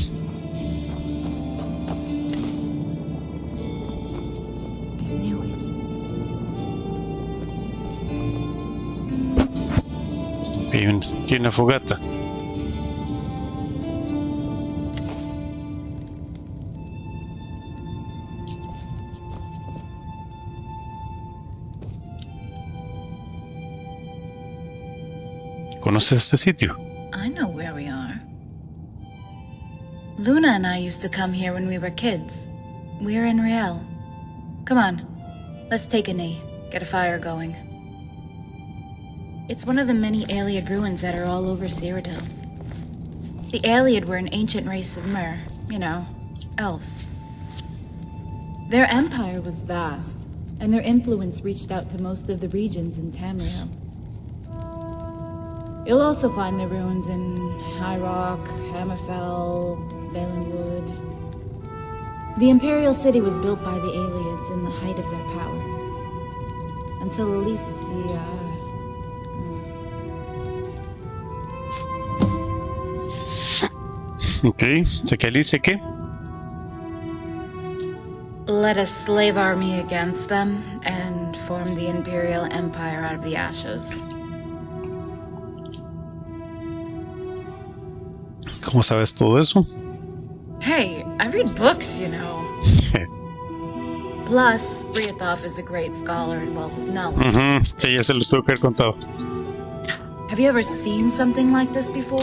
Speaker 1: Tiene una fogata. ¿Conoces este sitio?
Speaker 3: I know where we are. Luna and I used to come here when we were kids. We're in Riel. Come on, let's take a knee, get a fire going. It's one of the many Ayleid ruins that are all over Cyrodiil. The Ayleid were an ancient race of Mer, you know, elves. Their empire was vast, and their influence reached out to most of the regions in Tamriel. You'll also find their ruins in High Rock, Hammerfell, Valenwood. The Imperial City was built by the aliens in the height of their power. Until Alicia...
Speaker 1: Ok, ¿sé que Alicia qué?
Speaker 3: led a slave army against them and formed the Imperial Empire out of the ashes.
Speaker 1: ¿Cómo sabes todo eso?
Speaker 3: Hey, I read books, you know. Plus, Briathov is a great scholar and wealth of knowledge.
Speaker 1: Sí, ya se lo tuve que haber contado.
Speaker 3: Have you ever seen something like this before?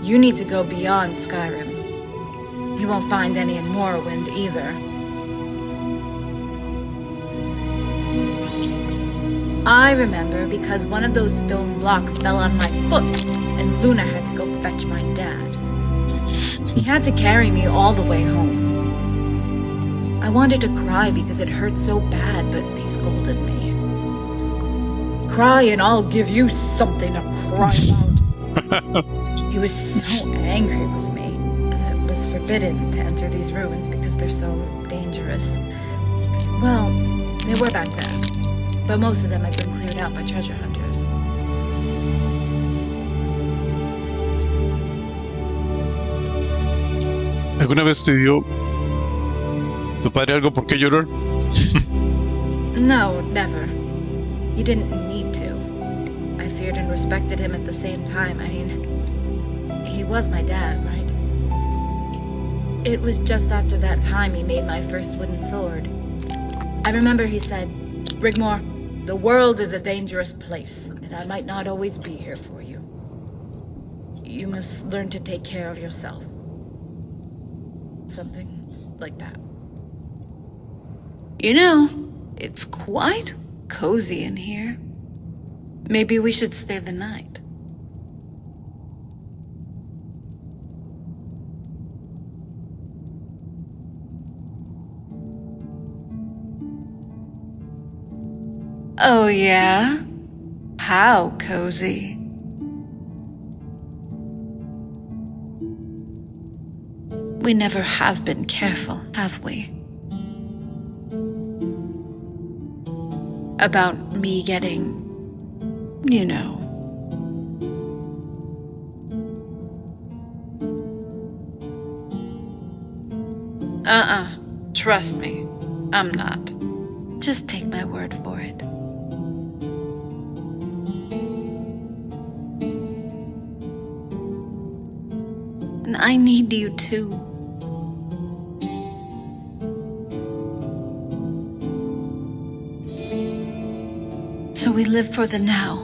Speaker 3: You need to go beyond Skyrim. You won't find any in Morrowind either. I remember because one of those stone blocks fell on my foot and Luna had to go fetch my dad. He had to carry me all the way home. I wanted to cry because it hurt so bad, but he scolded me. Cry and I'll give you something to cry about. He was so angry with me that it was forbidden to enter these ruins because they're so dangerous. Well, they were back then, but most of them have been cleared out by treasure hunters.
Speaker 1: ¿Alguna vez te dio tu padre algo por qué llorar?
Speaker 3: No, never. He didn't need to. I feared and respected him at the same time. I mean, he was my dad, right? It was just after that time he made my first wooden sword. I remember he said, "Rigmor, the world is a dangerous place, and I might not always be here for you. You must learn to take care of yourself." Something like that. You know, it's quite cozy in here. Maybe we should stay the night. Oh, yeah? How cozy? We never have been careful, have we? About me getting, you know. Trust me, I'm not. Just take my word for it. And I need you too. So we live for the now.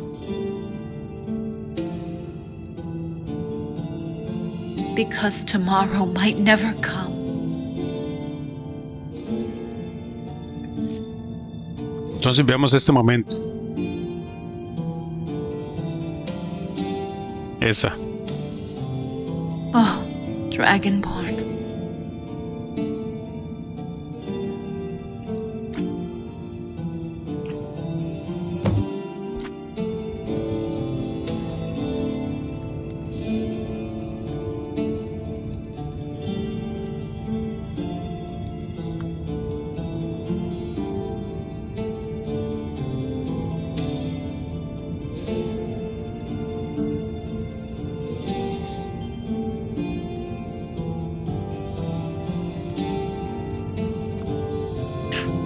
Speaker 3: Because tomorrow might never come.
Speaker 1: Entonces veamos este momento. Esa.
Speaker 3: Oh, Dragonborn.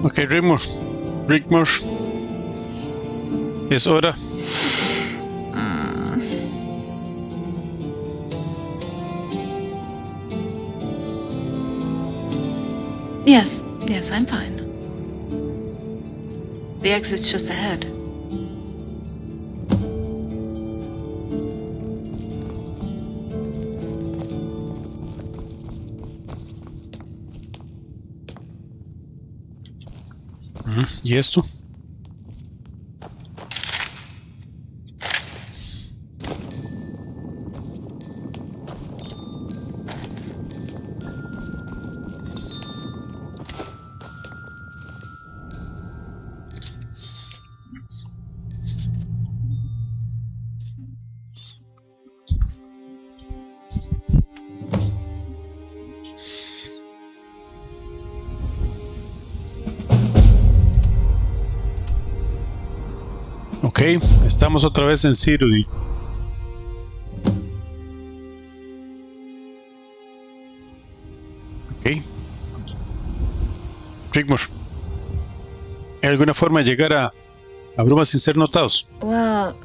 Speaker 1: Ok, Rigmor. Es hora.
Speaker 3: Yes, I'm fine. The exit's just ahead.
Speaker 1: ¿Y esto? Ok, estamos otra vez en Cyrodiil. Ok. Rigmor, ¿hay alguna forma de llegar a Bruma sin ser notados?
Speaker 3: Well,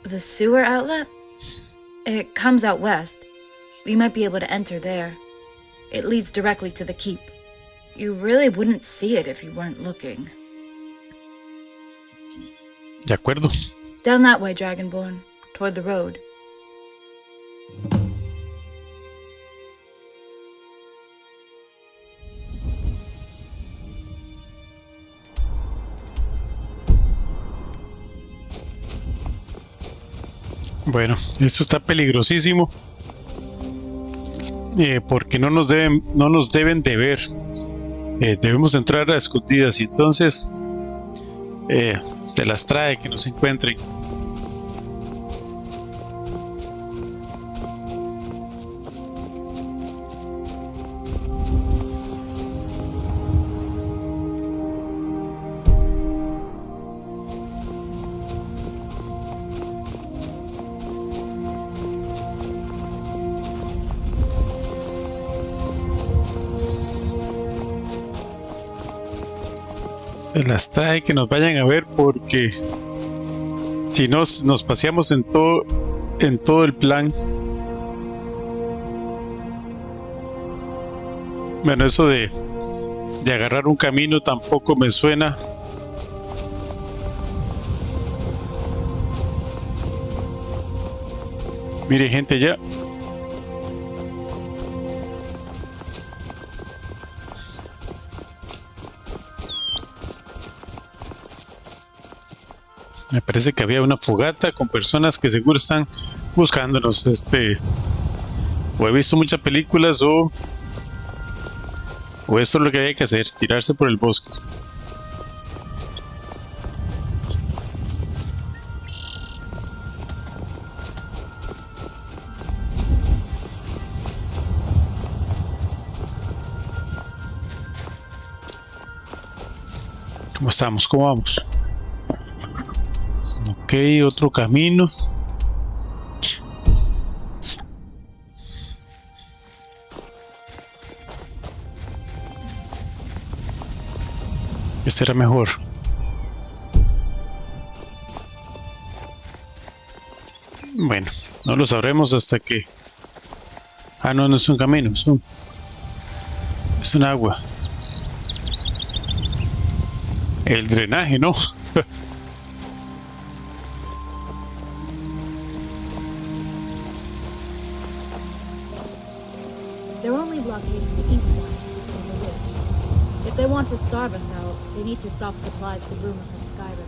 Speaker 3: the sewer outlet? It comes out west. We might be able to enter there. It leads directly to the keep. You really wouldn't see it if you weren't looking.
Speaker 1: De acuerdo.
Speaker 3: Down that way, Dragonborn. Toward the road.
Speaker 1: Bueno, esto está peligrosísimo. Porque no nos deben de ver. Debemos entrar a escondidas y entonces se las trae que nos encuentren. Se las trae que nos vayan a ver porque si nos paseamos en todo el plan. Bueno, eso de agarrar un camino tampoco me suena. Mire, gente, ya. Me parece que había una fogata con personas que seguro están buscándonos. O he visto muchas películas o eso es lo que había que hacer, tirarse por el bosque. ¿Cómo estamos? ¿Cómo vamos? Ok, otro camino. Este era mejor. Bueno, no lo sabremos hasta que... Ah, no, no es un camino, es un agua. El drenaje, ¿no?
Speaker 3: They're only blockading the east side of the rift. If they want to starve us out, they need to stop supplies to Bruma from Skyrim.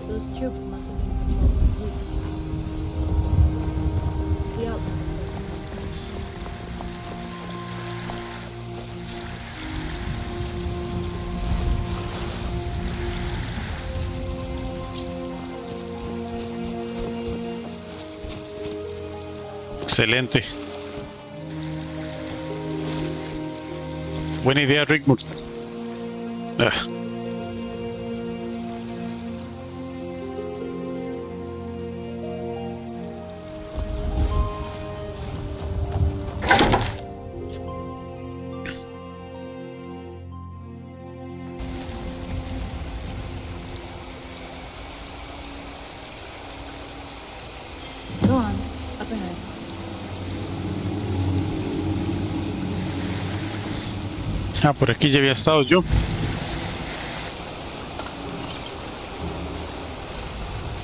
Speaker 3: Those troops must have been controlling the route. The outlook doesn't.
Speaker 1: Excelente. Buena idea, Rigmor.
Speaker 3: Go on, up ahead.
Speaker 1: Ah, por aquí ya había estado yo.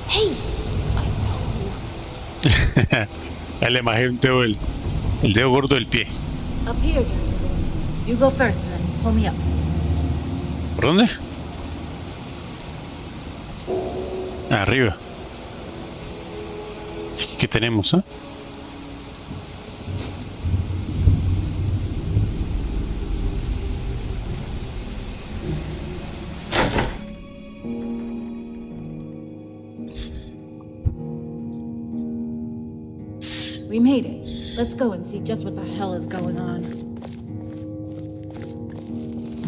Speaker 9: Hey!
Speaker 1: Ya le majé un dedo, el dedo gordo del pie.
Speaker 3: Up here, Dragonborn. You go first and then pull me up.
Speaker 1: ¿Por dónde? Arriba. ¿Qué tenemos, eh?
Speaker 3: We made it. Let's go and see just what the hell is going on.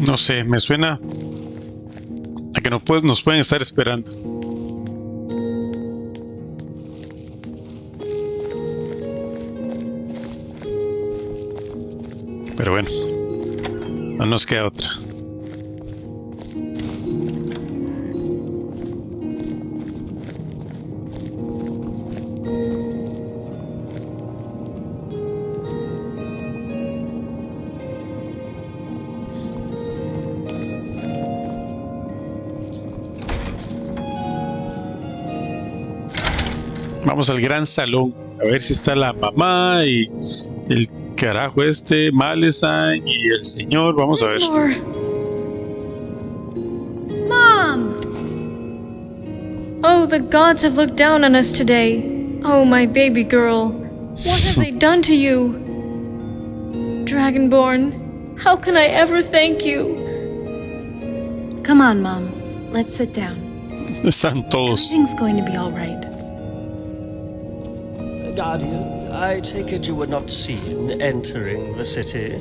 Speaker 1: No sé, me suena a que nos pueden estar esperando. Pero bueno, no nos queda otra. Vamos al gran salón, a ver si está la mamá y el carajo Malesan y el señor. Vamos a ver.
Speaker 11: Mom! Oh, the gods have looked down on us today. Oh, my baby girl. What have they done to you? Dragonborn, how can I ever thank you?
Speaker 3: Come on, Mom. Let's sit down.
Speaker 1: Están todos.
Speaker 3: Everything's going to be all right.
Speaker 12: Guardian, I take it you were not seen entering the city.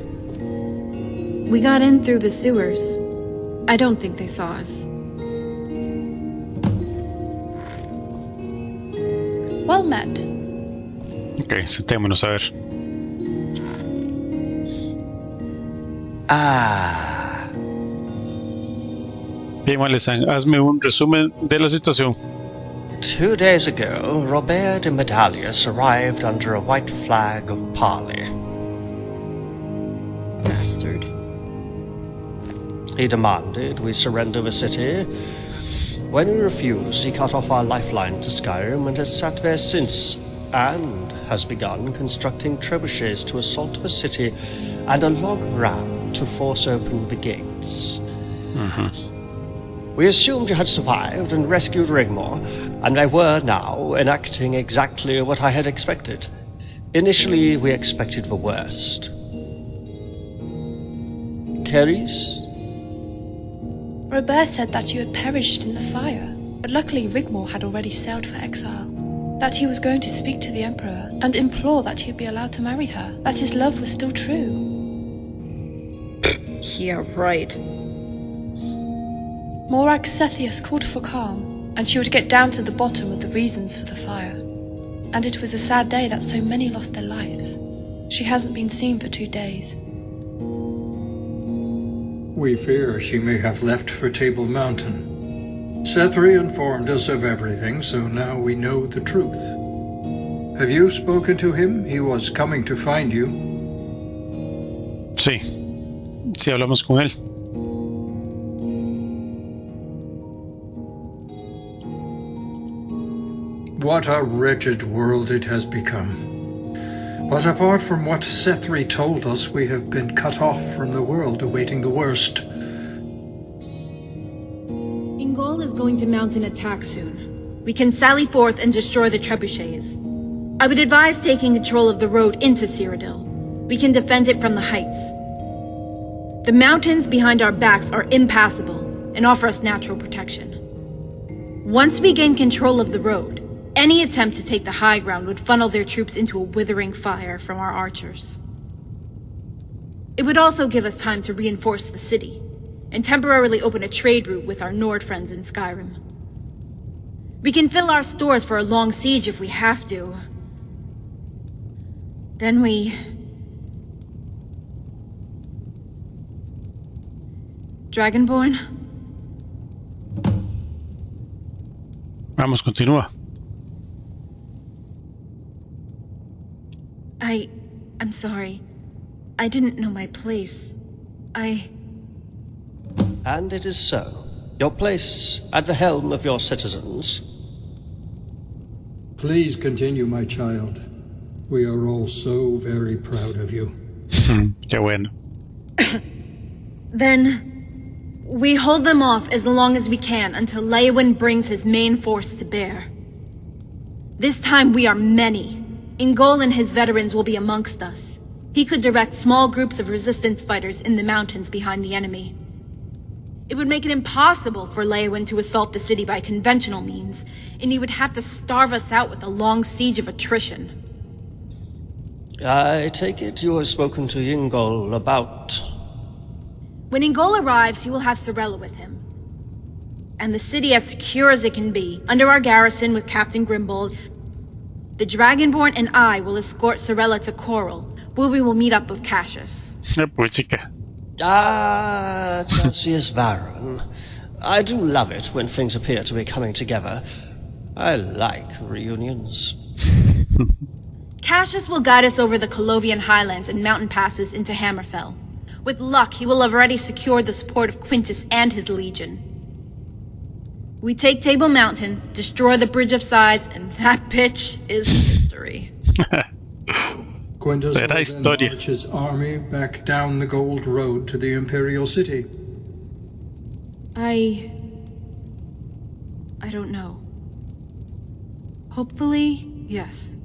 Speaker 3: We got in through the sewers. I don't think they saw us.
Speaker 11: Well met.
Speaker 1: Ok, sentémonos a ver. Bien, Malesan, hazme un resumen de la situación.
Speaker 12: 2 days ago, Robert de Medalius arrived under a white flag of parley.
Speaker 3: Bastard.
Speaker 12: He demanded we surrender the city. When we refused, he cut off our lifeline to Skyrim and has sat there since, and has begun constructing trebuchets to assault the city and a log ram to force open the gates. We assumed you had survived and rescued Rigmor, and they were now enacting exactly what I had expected. Initially, we expected the worst. Keris?
Speaker 11: Robert said that you had perished in the fire, but luckily Rigmor had already sailed for exile. That he was going to speak to the Emperor and implore that he be allowed to marry her, that his love was still true.
Speaker 6: Yeah, right.
Speaker 11: Morak Sethius called for calm, and she would get down to the bottom of the reasons for the fire. And it was a sad day that so many lost their lives. She hasn't been seen for 2 days.
Speaker 13: We fear she may have left for Table Mountain. Serie informed us of everything, so now we know the truth. Have you spoken to him? He was coming to find you.
Speaker 1: Sí, sí hablamos con él.
Speaker 13: What a wretched world it has become. But apart from what Serie told us, we have been cut off from the world, awaiting the worst.
Speaker 3: Ingol is going to mount an attack soon. We can sally forth and destroy the trebuchets. I would advise taking control of the road into Cyrodiil. We can defend it from the heights. The mountains behind our backs are impassable and offer us natural protection. Once we gain control of the road, any attempt to take the high ground would funnel their troops into a withering fire from our archers. It would also give us time to reinforce the city, and temporarily open a trade route with our Nord friends in Skyrim. We can fill our stores for a long siege if we have to. Then we... Dragonborn?
Speaker 1: Vamos, continúa.
Speaker 3: I'm sorry. I didn't know my place.
Speaker 12: And it is so. Your place at the helm of your citizens.
Speaker 13: Please continue, my child. We are all so very proud of you.
Speaker 1: Qué bueno.
Speaker 3: Then, we hold them off as long as we can until Leywin brings his main force to bear. This time we are many. Ingol and his veterans will be amongst us. He could direct small groups of resistance fighters in the mountains behind the enemy. It would make it impossible for Leywin to assault the city by conventional means, and he would have to starve us out with a long siege of attrition.
Speaker 12: I take it you have spoken to Ingol about...
Speaker 3: When Ingol arrives, he will have Sorella with him. And the city as secure as it can be, under our garrison with Captain Grimbold. The Dragonborn and I will escort Sorella to Coral, we will meet up with Cassius.
Speaker 1: Pues chica.
Speaker 12: Celsius Varon. I do love it when things appear to be coming together. I like reunions.
Speaker 3: Cassius will guide us over the Colovian highlands and mountain passes into Hammerfell. With luck, he will have already secured the support of Quintus and his legion. We take Table Mountain, destroy the Bridge of Sighs, and that bitch is history.
Speaker 13: Quintus will then march his army back down the Gold Road to the Imperial City.
Speaker 3: I don't know. Hopefully, yes.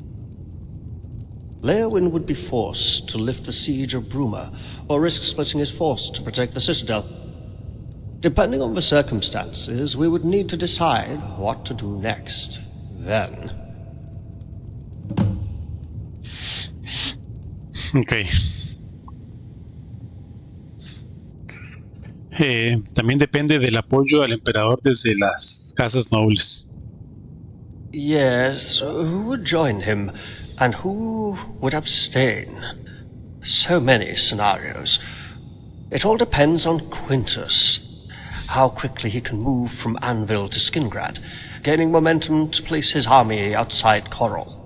Speaker 12: Leowyn would be forced to lift the siege of Bruma, or risk splitting his force to protect the Citadel. Depending on the circumstances, we would need to decide what to do next. Then.
Speaker 1: Ok. También depende del apoyo al emperador desde las casas nobles.
Speaker 12: Yes, who would join him, and who would abstain? So many scenarios. It all depends on Quintus. How quickly he can move from Anvil to Skingrad, gaining momentum to place his army outside Coral.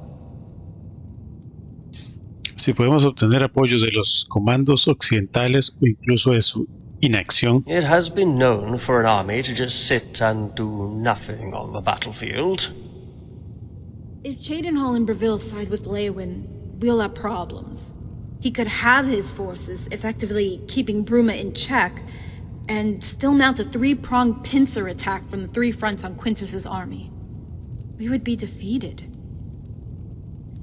Speaker 1: Si podemos obtener apoyo de los comandos occidentales o incluso de su inacción.
Speaker 12: It has been known for an army to just sit and do nothing on the battlefield.
Speaker 3: If Cheydinhal and Breville side with Leowyn, we'll have problems. He could have his forces effectively keeping Bruma in check, and still mount a three-pronged pincer attack from the three fronts on Quintus's army. We would be defeated.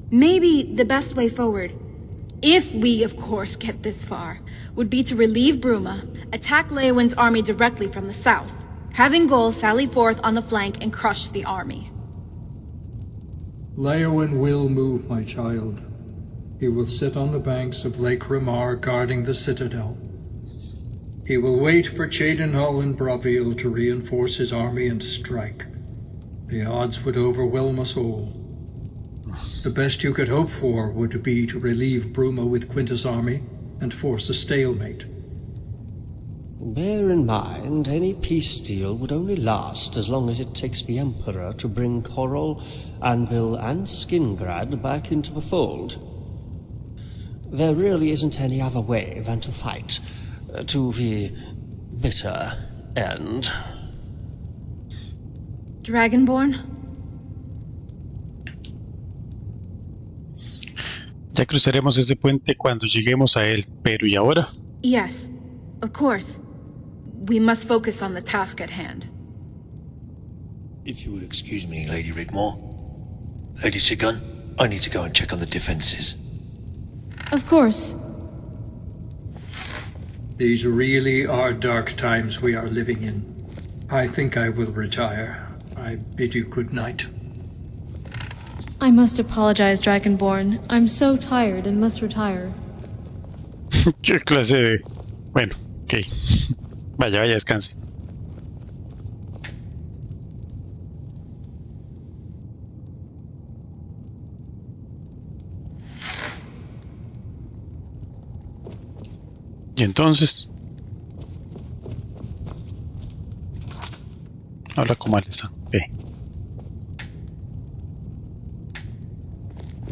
Speaker 3: Maybe the best way forward, if we of course get this far, would be to relieve Bruma, attack Leowyn's army directly from the south, having Gol sally forth on the flank and crush the army.
Speaker 13: Leowyn will move, my child. He will sit on the banks of Lake Rigmor guarding the Citadel. He will wait for Cheydinhal and Breville to reinforce his army and strike. The odds would overwhelm us all. The best you could hope for would be to relieve Bruma with Quintus' army and force a stalemate.
Speaker 12: Bear in mind, any peace deal would only last as long as it takes the Emperor to bring Coral, Anvil, and Skingrad back into the fold. There really isn't any other way than to fight. To the bitter end.
Speaker 3: Dragonborn?
Speaker 1: Ya cruzaremos ese puente cuando lleguemos a él, pero ¿y ahora?
Speaker 3: Yes, of course. We must focus on the task at hand.
Speaker 4: If you would excuse me, Lady Rigmor. Lady Sigun, I need to go and check on the defenses.
Speaker 9: Of course.
Speaker 13: These really are dark times we are living in. I think I will retire. I bid you good night.
Speaker 9: I must apologize, Dragonborn. I'm so tired and must retire.
Speaker 1: ¿Qué clase de...? Bueno, ok. Vaya, descanse. Y entonces... Habla con Alisa.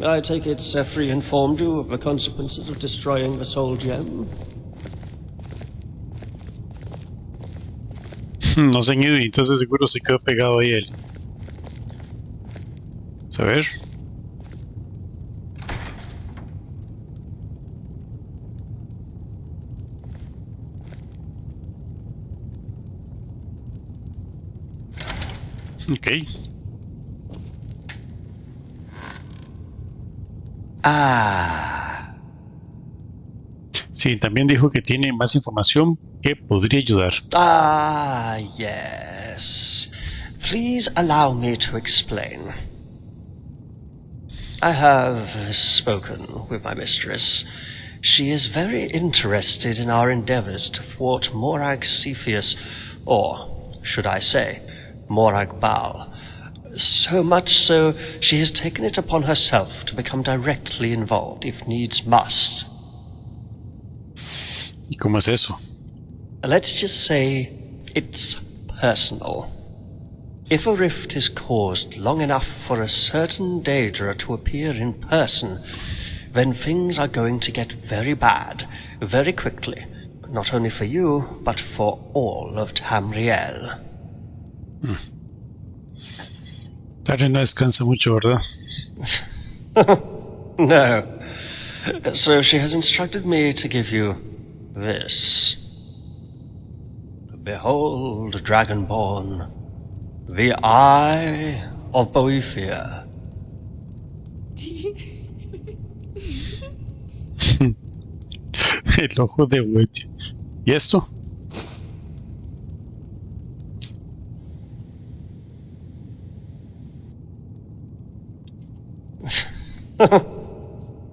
Speaker 12: I take it Serie informed you of the consequences of destroying the soul gem?
Speaker 1: No se han ido y entonces seguro se quedó pegado ahí él. Vamos a ver. Ok. Sí, también dijo que tiene más información que podría ayudar.
Speaker 12: Yes. Please allow me to explain. I have spoken with my mistress. She is very interested in our endeavors to thwart Morag Cepheus, or, should I say, Morag Baal. So much so, she has taken it upon herself to become directly involved, if needs must.
Speaker 1: ¿Y cómo es eso?
Speaker 12: Let's just say it's personal. If a rift is caused long enough for a certain Daedra to appear in person, then things are going to get very bad, very quickly. Not only for you, but for all of Tamriel.
Speaker 1: Padre no descansa mucho, ¿verdad?
Speaker 12: No. So she has instructed me to give you this. Behold, Dragonborn, the Eye of Boethia.
Speaker 1: El ojo de Boethia. ¿Y esto?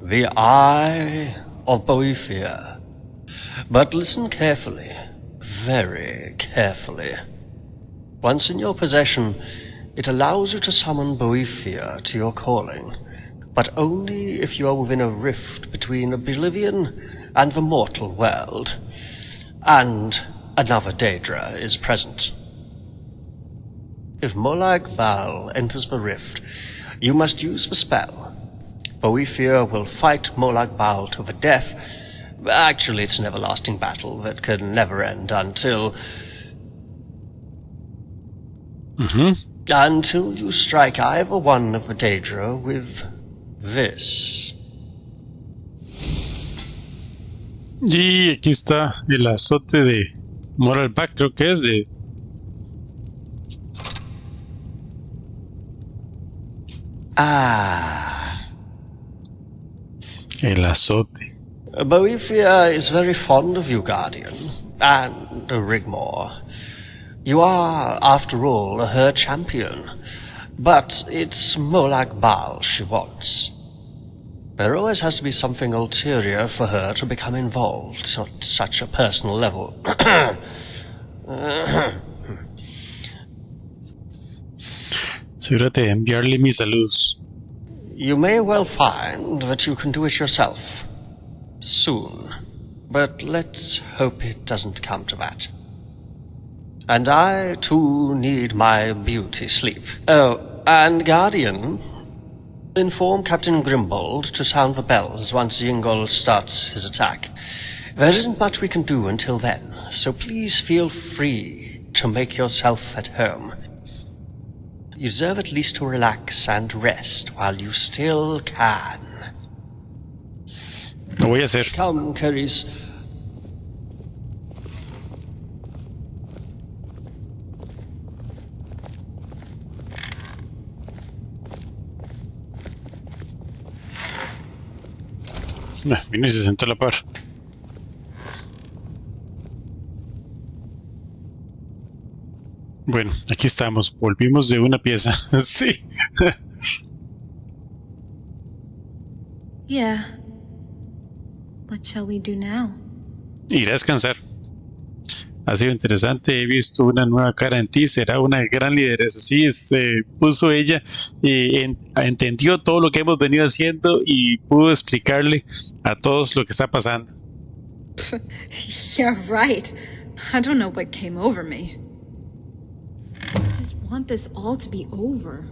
Speaker 12: The Eye of Boethia. But listen carefully, very carefully. Once in your possession, it allows you to summon Boethia to your calling, but only if you are within a rift between Oblivion and the mortal world, and another Daedra is present. If Molag Bal enters the rift, you must use the spell. Boethia will fight Molag Bal to the death. Actually, it's an everlasting battle that can never end until... Until you strike either one of the Daedra with this.
Speaker 1: Y aquí está el azote de Moral Back, creo que es de... El azote.
Speaker 12: Boethia is very fond of you, Guardian, and Rigmor. You are, after all, her champion. But it's Molag Bal she wants. There always has to be something ulterior for her to become involved at such a personal level.
Speaker 1: Asegúrate de enviarle mis saludos.
Speaker 12: You may well find that you can do it yourself. Soon. But let's hope it doesn't come to that. And I, too, need my beauty sleep. Oh, and Guardian, inform Captain Grimbold to sound the bells once Yingol starts his attack. There isn't much we can do until then, so please feel free to make yourself at home. You deserve at least to relax and rest while you still can.
Speaker 1: Lo voy a hacer.
Speaker 12: Come, Keris.
Speaker 1: Vino y se sentó a la par. Bueno, aquí estamos. Volvimos de una pieza. Sí.
Speaker 3: Yeah. What shall we do now?
Speaker 1: Ir a descansar. Ha sido interesante. He visto una nueva cara en ti. Será una gran lideresa. Sí, se puso ella y entendió todo lo que hemos venido haciendo y pudo explicarle a todos lo que está pasando.
Speaker 3: Yeah, right. I don't know what came over me. I just want this all to be over.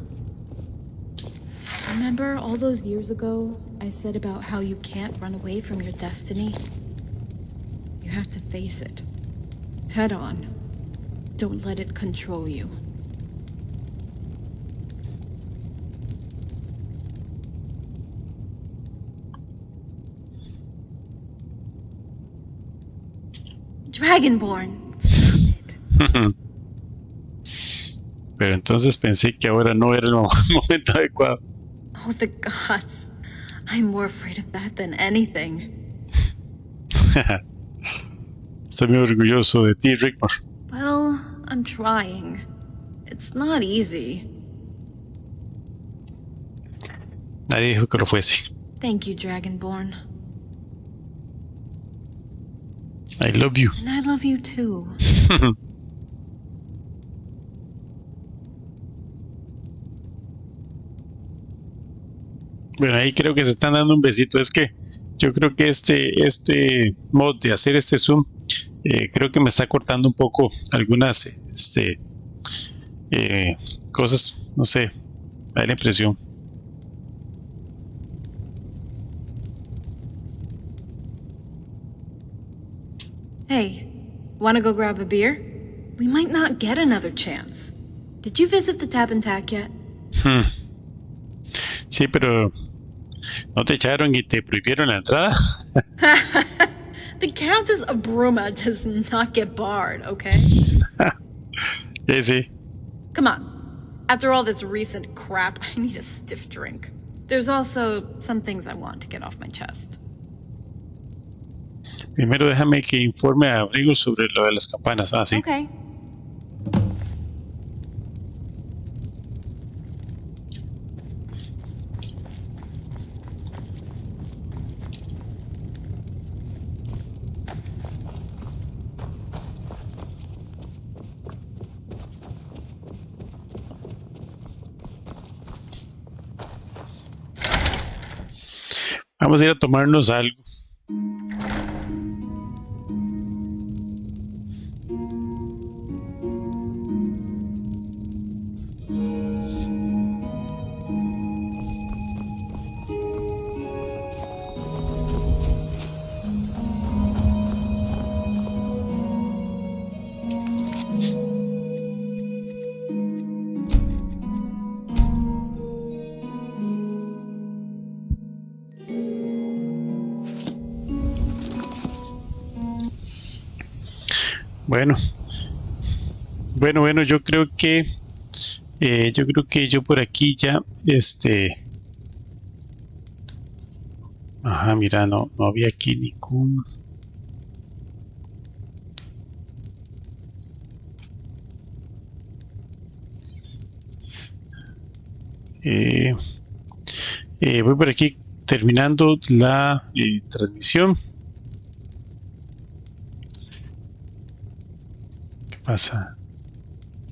Speaker 3: Remember all those years ago I said about how you can't run away from your destiny? You have to face it. Head on. Don't let it control you. Dragonborn, stop it.
Speaker 1: Pero entonces pensé que ahora no era el momento adecuado.
Speaker 3: Oh, the gods. I'm more afraid of that than anything.
Speaker 1: Estoy muy orgulloso de ti, Rigmor.
Speaker 3: Well, I'm trying. It's not easy.
Speaker 1: Nadie dijo que lo fuese.
Speaker 3: Thank you, Dragonborn.
Speaker 1: I love you.
Speaker 3: And I love you too.
Speaker 1: Bueno, ahí creo que se están dando un besito. Es que yo creo que este mod de hacer este zoom, creo que me está cortando un poco algunas cosas. No sé, me da la impresión.
Speaker 3: Hey, wanna go grab a beer? We might not get another chance. Did you visit the Tap and Tack yet?
Speaker 1: Sí, pero ¿no te echaron y te prohibieron la entrada?
Speaker 3: The Countess of Bruma does not get barred, okay?
Speaker 1: Sí.
Speaker 3: Come on. After all this recent crap, I need a stiff drink. There's also some things I want to get off my chest.
Speaker 1: Primero déjame que informe a Abrigo sobre lo de las campanas. Ah, sí.
Speaker 3: Okay.
Speaker 1: Vamos a ir a tomarnos algo. Bueno, yo creo que yo por aquí ya ajá, mira, no había aquí ningún voy por aquí terminando la transmisión. ¿Qué pasa?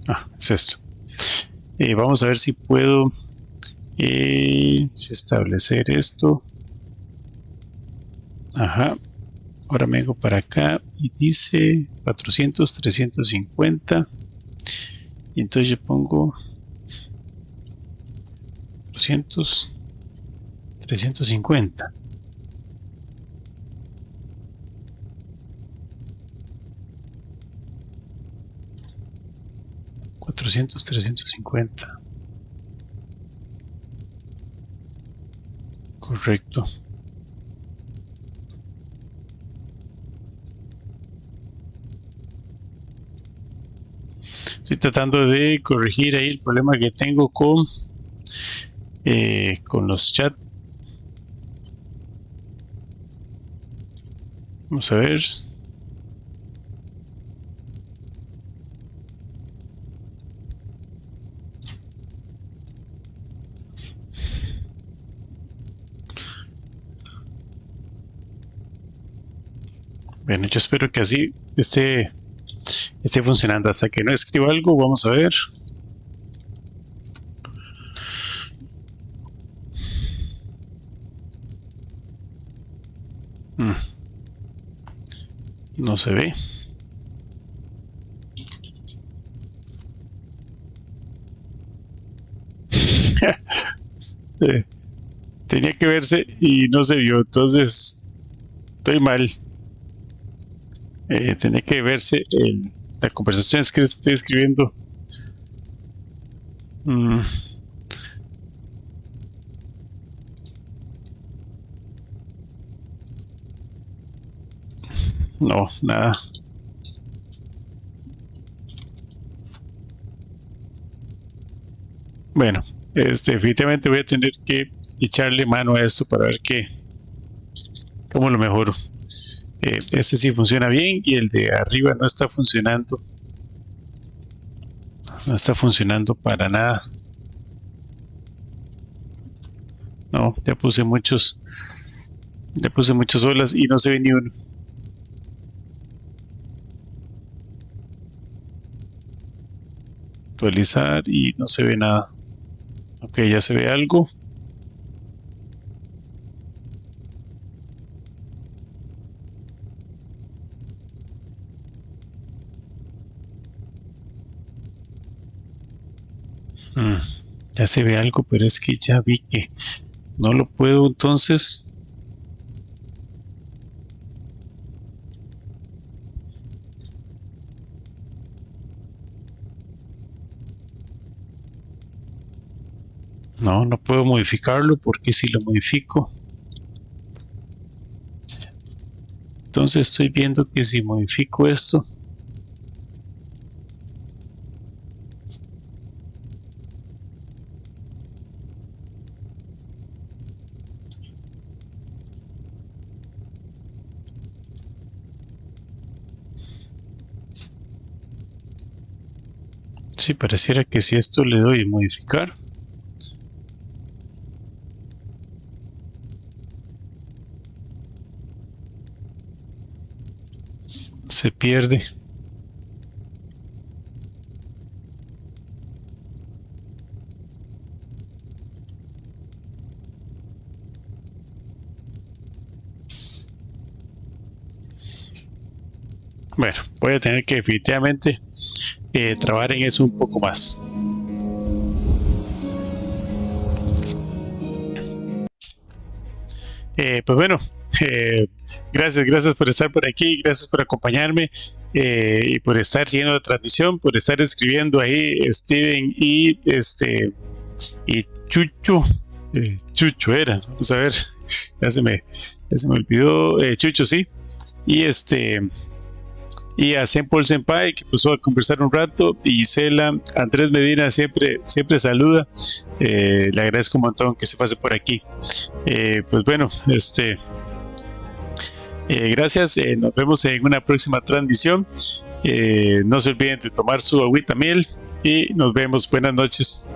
Speaker 1: Ah, es esto. Vamos a ver si puedo establecer esto. Ajá. Ahora me vengo para acá y dice 400, 350. Y entonces yo pongo 400, 350. $350. Correcto. Estoy tratando de corregir ahí el problema que tengo con los chats. Vamos a ver. Bueno, yo espero que así esté funcionando. Hasta que no escriba algo, vamos a ver. No se ve. Tenía que verse y no se vio, entonces estoy mal. Tenía que verse la conversación que estoy escribiendo. No, nada. Bueno, definitivamente voy a tener que echarle mano a esto para ver cómo lo mejoro. Este sí funciona bien y el de arriba no está funcionando. No está funcionando para nada. No, ya puse muchos olas y no se ve ni uno. Actualizar y no se ve nada. Ok, ya se ve algo. Ya se ve algo, pero es que ya vi que no lo puedo, entonces. No, no puedo modificarlo porque si lo modifico. Entonces estoy viendo que si modifico esto. Sí, pareciera que si esto le doy modificar. Se pierde. Bueno, voy a tener que definitivamente trabajar en eso un poco más. Pues bueno, gracias por estar por aquí, gracias por acompañarme y por estar siguiendo la transmisión, por estar escribiendo ahí Steven y Chucho. Chucho era, vamos a ver, ya se me olvidó, Chucho, sí, y a Paul Senpai, que pasó a conversar un rato, y Cela, Andrés Medina siempre saluda, le agradezco un montón que se pase por aquí. Pues bueno, gracias, nos vemos en una próxima transmisión. No se olviden de tomar su agüita miel y nos vemos, buenas noches.